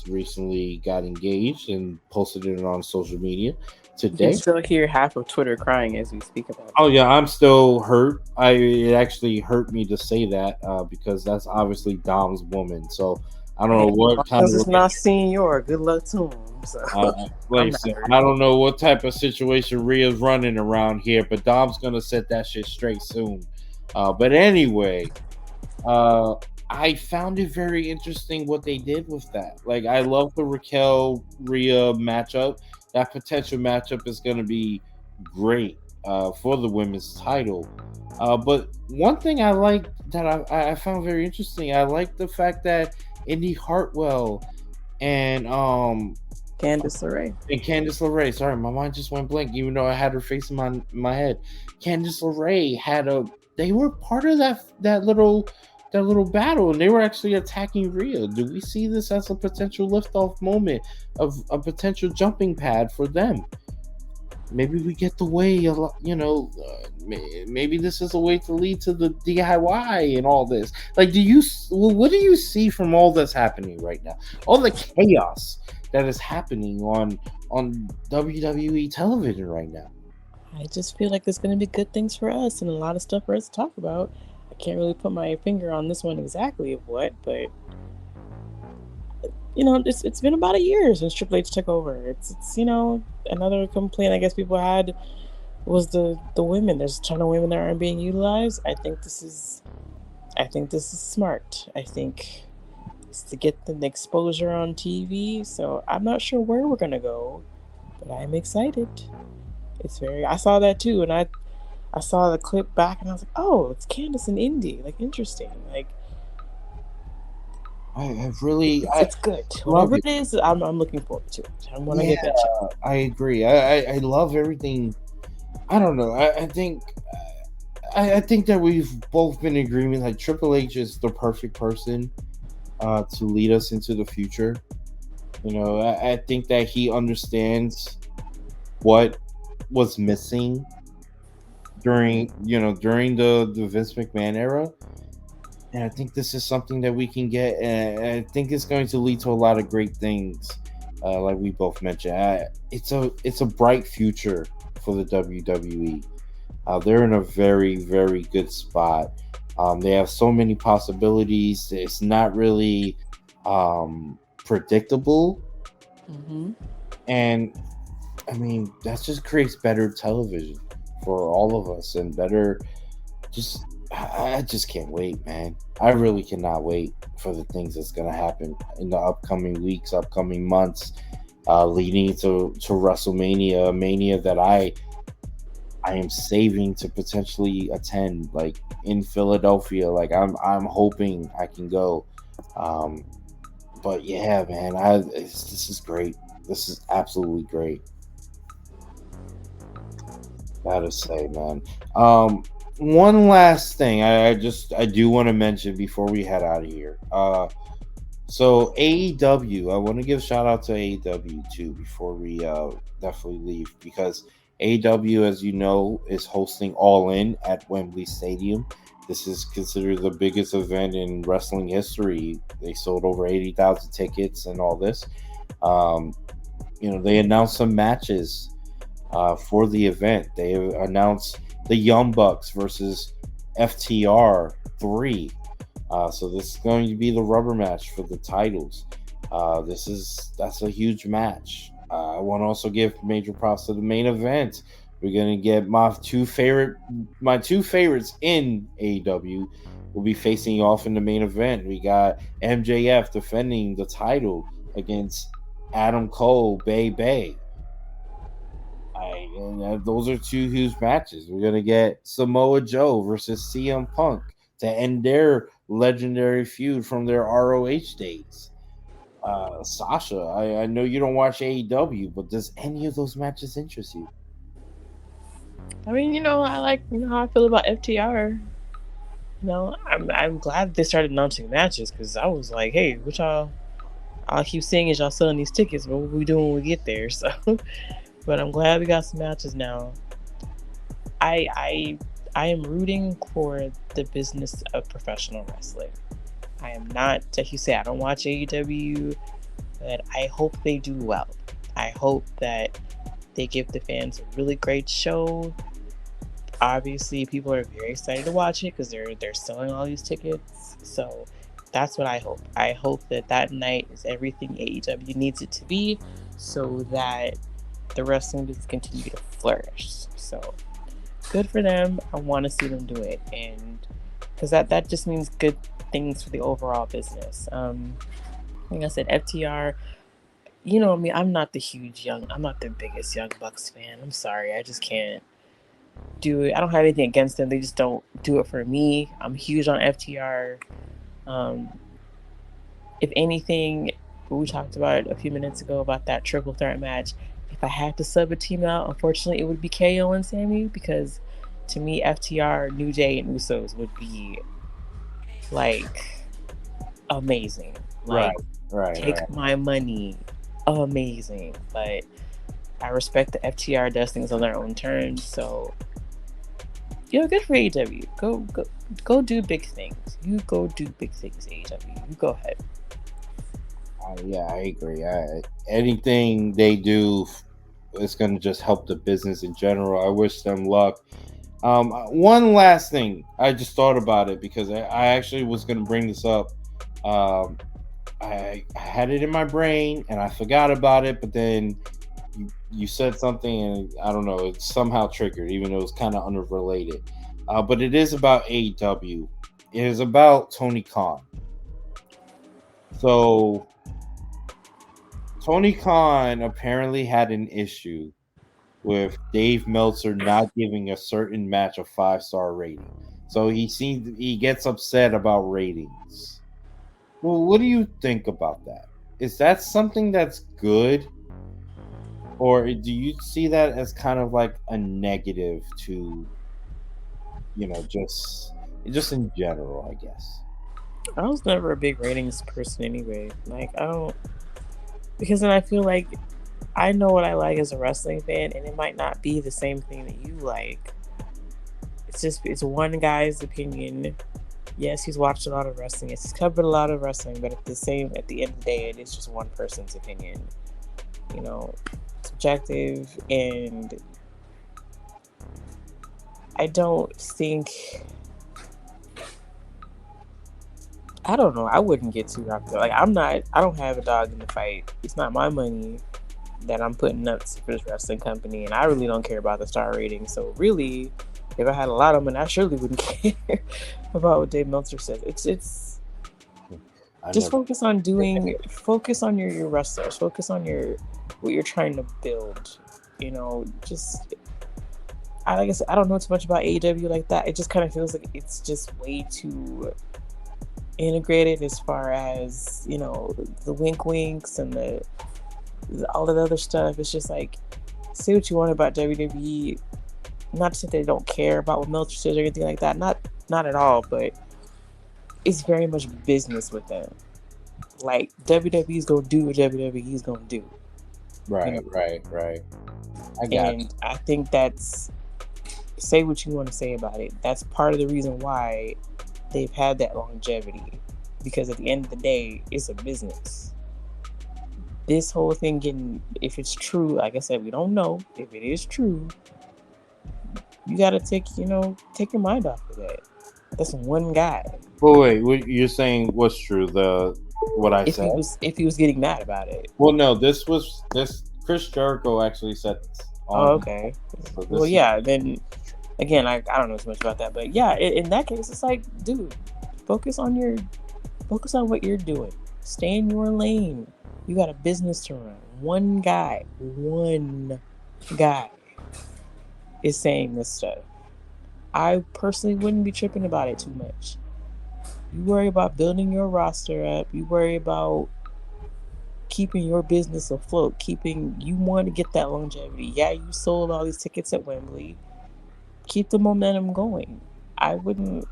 recently got engaged and posted it on social media. You can today. still hear half of Twitter crying as we speak about it. Oh yeah, I'm still hurt. It actually hurt me to say that because that's obviously Dom's woman. So I don't know what kind Because of it's not senior. Good luck to him. So like I I'm not said, hurt. I don't know what type of situation Rhea's running around here, but Dom's gonna set that shit straight soon. But anyway, I found it very interesting what they did with that. Like, I love the Raquel Rhea matchup. That potential matchup is going to be great for the women's title. But one thing I like that I found very interesting, I like the fact that Indy Hartwell and Candice LeRae. and Candice LeRae. Sorry, my mind just went blank, even though I had her face in my head. Candice LeRae they were part of that little battle, and they were actually attacking Rhea. Do we see this as a potential liftoff moment of a potential jumping pad for them? Maybe we get the way, maybe this is a way to lead to the DIY and all this. Like, what do you see from all that's happening right now? All the chaos that is happening on WWE television right now. I just feel like there's going to be good things for us and a lot of stuff for us to talk about. I can't really put my finger on this one exactly of what, but it's been about a year since Triple H took over. It's another complaint I guess people had was the women. There's a ton of women that aren't being utilized. I think this is smart. I think it's to get the exposure on TV. So I'm not sure where we're gonna go, but I'm excited. I saw that too, and I saw the clip back, and I was like, oh, it's Candice and Indy. Like, interesting. Like, It's good. Whatever it is, I'm looking forward to it. I want to get that check. I agree. I love everything. I don't know. I think that we've both been in agreement. Like, Triple H is the perfect person to lead us into the future. I think that he understands what was missing during the Vince McMahon era. And I think this is something that we can get, and I think it's going to lead to a lot of great things, like we both mentioned. It's a bright future for the WWE. They're in a very, very good spot. They have so many possibilities. It's not really predictable, and I mean that just creates better television for all of us and better. I just can't wait, man. I really cannot wait for the things that's going to happen in the upcoming weeks, upcoming months, leading to WrestleMania, a mania that I am saving to potentially attend, like in Philadelphia. Like, I'm hoping I can go. But yeah, man, this is great. This is absolutely great. Gotta say, man. One last thing I do want to mention before we head out of here. So AEW, I want to give a shout out to AEW too before we definitely leave, because AEW, as you know, is hosting All In at Wembley Stadium. This is considered the biggest event in wrestling history. They sold over 80,000 tickets and all this. They announced some matches for the event. They announced the Young Bucks versus FTR 3. So this is going to be the rubber match for the titles. That's a huge match. I want to also give major props to the main event. We're going to get my two favorites in AEW will be facing off in the main event. We got MJF defending the title against Adam Cole, Bay. And those are two huge matches. We're going to get Samoa Joe versus CM Punk to end their legendary feud from their ROH days. Sasha, I know you don't watch AEW, but does any of those matches interest you? I mean, I like how I feel about FTR. I'm glad they started announcing matches, because I was like, hey, what y'all? I'll keep saying is y'all selling these tickets, but what we doing when we get there? So, but I'm glad we got some matches now. I am rooting for the business of professional wrestling. I am not, like you say, I don't watch AEW, but I hope they do well. I hope that they give the fans a really great show. Obviously, people are very excited to watch it because they're selling all these tickets. So that's what I hope. I hope that night is everything AEW needs it to be, so that the wrestling does continue to flourish. So good for them. I want to see them do it, and because that just means good things for the overall business. Like I said, FTR. You know me. I'm not the biggest Young Bucks fan. I'm sorry. I just can't do it. I don't have anything against them. They just don't do it for me. I'm huge on FTR. If anything, we talked about it a few minutes ago about that triple threat match. If I had to sub a team out, unfortunately, it would be KO and Sammy, because to me, FTR, New Day, and Usos would be like amazing. Like, take my money, amazing. But I respect the FTR does things on their own terms, so good for AEW. Go do big things. You go do big things, AEW. You go ahead. Yeah, I agree. Anything they do is going to just help the business in general. I wish them luck. One last thing, I just thought about it because I actually was going to bring this up. I had it in my brain and I forgot about it, but then you said something and I don't know, it somehow triggered, even though it was kind of unrelated. But it is about AEW. It is about Tony Khan. So Tony Khan apparently had an issue with Dave Meltzer not giving a certain match a 5-star rating. So he gets upset about ratings. Well, what do you think about that? Is that something that's good? Or do you see that as kind of like a negative to, just in general, I guess? I was never a big ratings person anyway. Like, I don't, because then I feel like I know what I like as a wrestling fan, and it might not be the same thing that you like. It's one guy's opinion. Yes, he's watched a lot of wrestling. Yes, he's covered a lot of wrestling, but at the end of the day, it is just one person's opinion. Subjective, and I don't think, I don't know, I wouldn't get too wrapped up. Like, I don't have a dog in the fight. It's not my money that I'm putting up for this wrestling company, and I really don't care about the star rating. So really, if I had a lot of money, I surely wouldn't care about what Dave Meltzer says. It's just focus on your wrestlers, focus on what you're trying to build. Like I said, I don't know too much about AEW like that. It just kind of feels like it's just way too integrated as far as, the wink winks and all of the other stuff. It's just like, say what you want about WWE. Not to say they don't care about what Meltzer says or anything like that. Not at all, but it's very much business with them. Like, WWE's gonna do what WWE's gonna do. Right. I think that's, say what you want to say about it. That's part of the reason why they've had that longevity. Because at the end of the day, it's a business. This whole thing if it's true, like I said, we don't know. If it is true, you gotta take your mind off of that. That's one guy. Well, wait, what you're saying what's true? What I said? If he was getting mad about it. Well, no, this Chris Jericho actually said this. Okay. So then again, I don't know as much about that, but yeah, in that case, it's like, dude, focus on what you're doing. Stay in your lane. You got a business to run. One guy is saying this stuff. I personally wouldn't be tripping about it too much. You worry about building your roster up. You worry about keeping your business afloat. You want to get that longevity. Yeah, you sold all these tickets at Wembley. Keep the momentum going. Like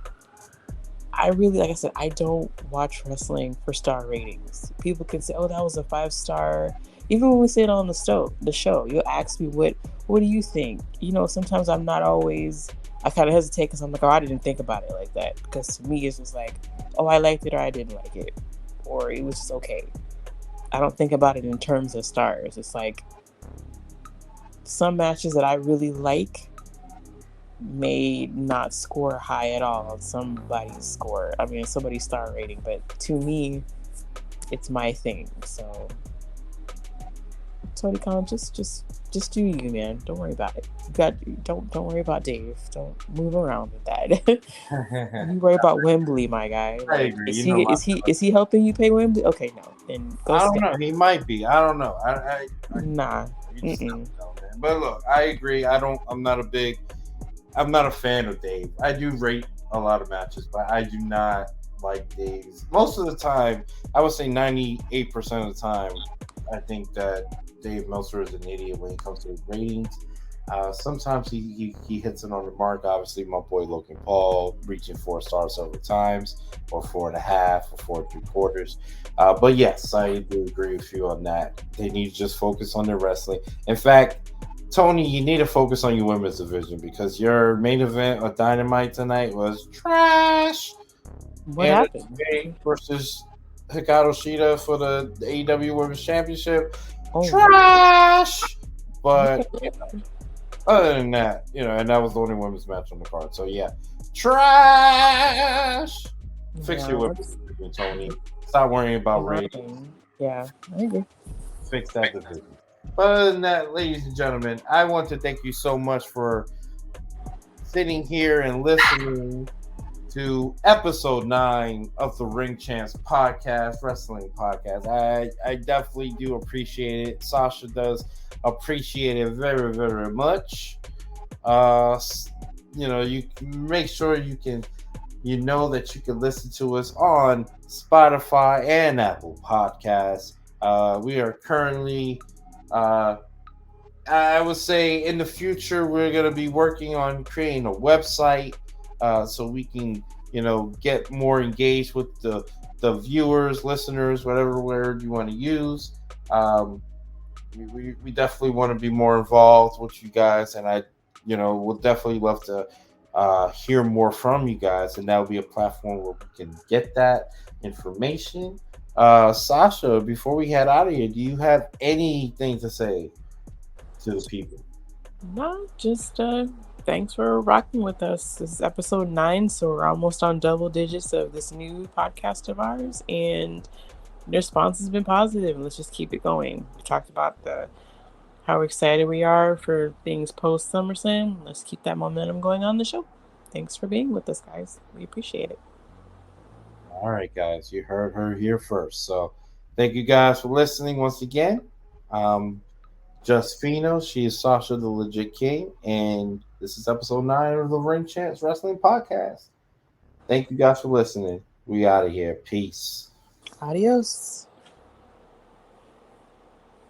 I said, I don't watch wrestling for star ratings. People can say, oh, that was a 5-star. Even when we say it on the show, you'll ask me, what do you think? Sometimes I'm not always, I kind of hesitate because I'm like, oh, I didn't think about it like that. Because to me, it's just like, oh, I liked it or I didn't like it. Or it was just okay. I don't think about it in terms of stars. It's like, some matches that I really like may not score high at all on somebody's score. I mean, somebody's star rating, but to me, it's my thing. So, Tony Khan, just do you, man. Don't worry about it. Don't worry about Dave. Don't move around with that. You worry about Wembley, my guy. I Like, agree. is You know, is he helping you pay Wembley? Okay, no, then go. I don't Stay. know. He might be. I don't know. Nah. You just don't know, man. But look, I agree. I'm not a fan of Dave. I do rate a lot of matches, but I do not like Dave's. Most of the time, I would say 98% of the time, I think that Dave Meltzer is an idiot when it comes to his ratings. Sometimes he hits it on the mark. Obviously, my boy Logan Paul reaching 4 stars several times, or 4.5, or 4.75. But yes, I do agree with you on that. They need to just focus on their wrestling. In fact, Tony, you need to focus on your women's division because your main event of Dynamite tonight was trash. What And happened? versus Hikaru Shida for the AEW Women's Championship. Oh, Trash. But other than that, and that was the only women's match on the card. So yeah, trash. Fix your women's division, Tony. Stop worrying about ratings. Yeah, I agree. Fix that division. But other than that, ladies and gentlemen, I want to thank you so much for sitting here and listening to episode 9 of the Ring Champs podcast, wrestling podcast. I definitely do appreciate it. Sasha does appreciate it very, very much. You make sure that you can listen to us on Spotify and Apple Podcasts. We are currently, I would say in the future, we're going to be working on creating a website so we can, get more engaged with the viewers, listeners, whatever word you want to use. We definitely want to be more involved with you guys, and I would definitely love to hear more from you guys, and that will be a platform where we can get that information. Sasha, before we head out of here, do you have anything to say to the people? No, just thanks for rocking with us. This is episode 9, so we're almost on double digits of this new podcast of ours, and the response has been positive. Let's just keep it going. We talked about how excited we are for things post SummerSlam. Let's keep that momentum going on the show. Thanks for being with us, guys. We appreciate it. All right, guys, you heard her here first. So thank you guys for listening once again. Just Fino, she is Sasha the Legit King, and this is episode 9 of the Ring Champs Wrestling Podcast. Thank you guys for listening. We out of here. Peace. Adios.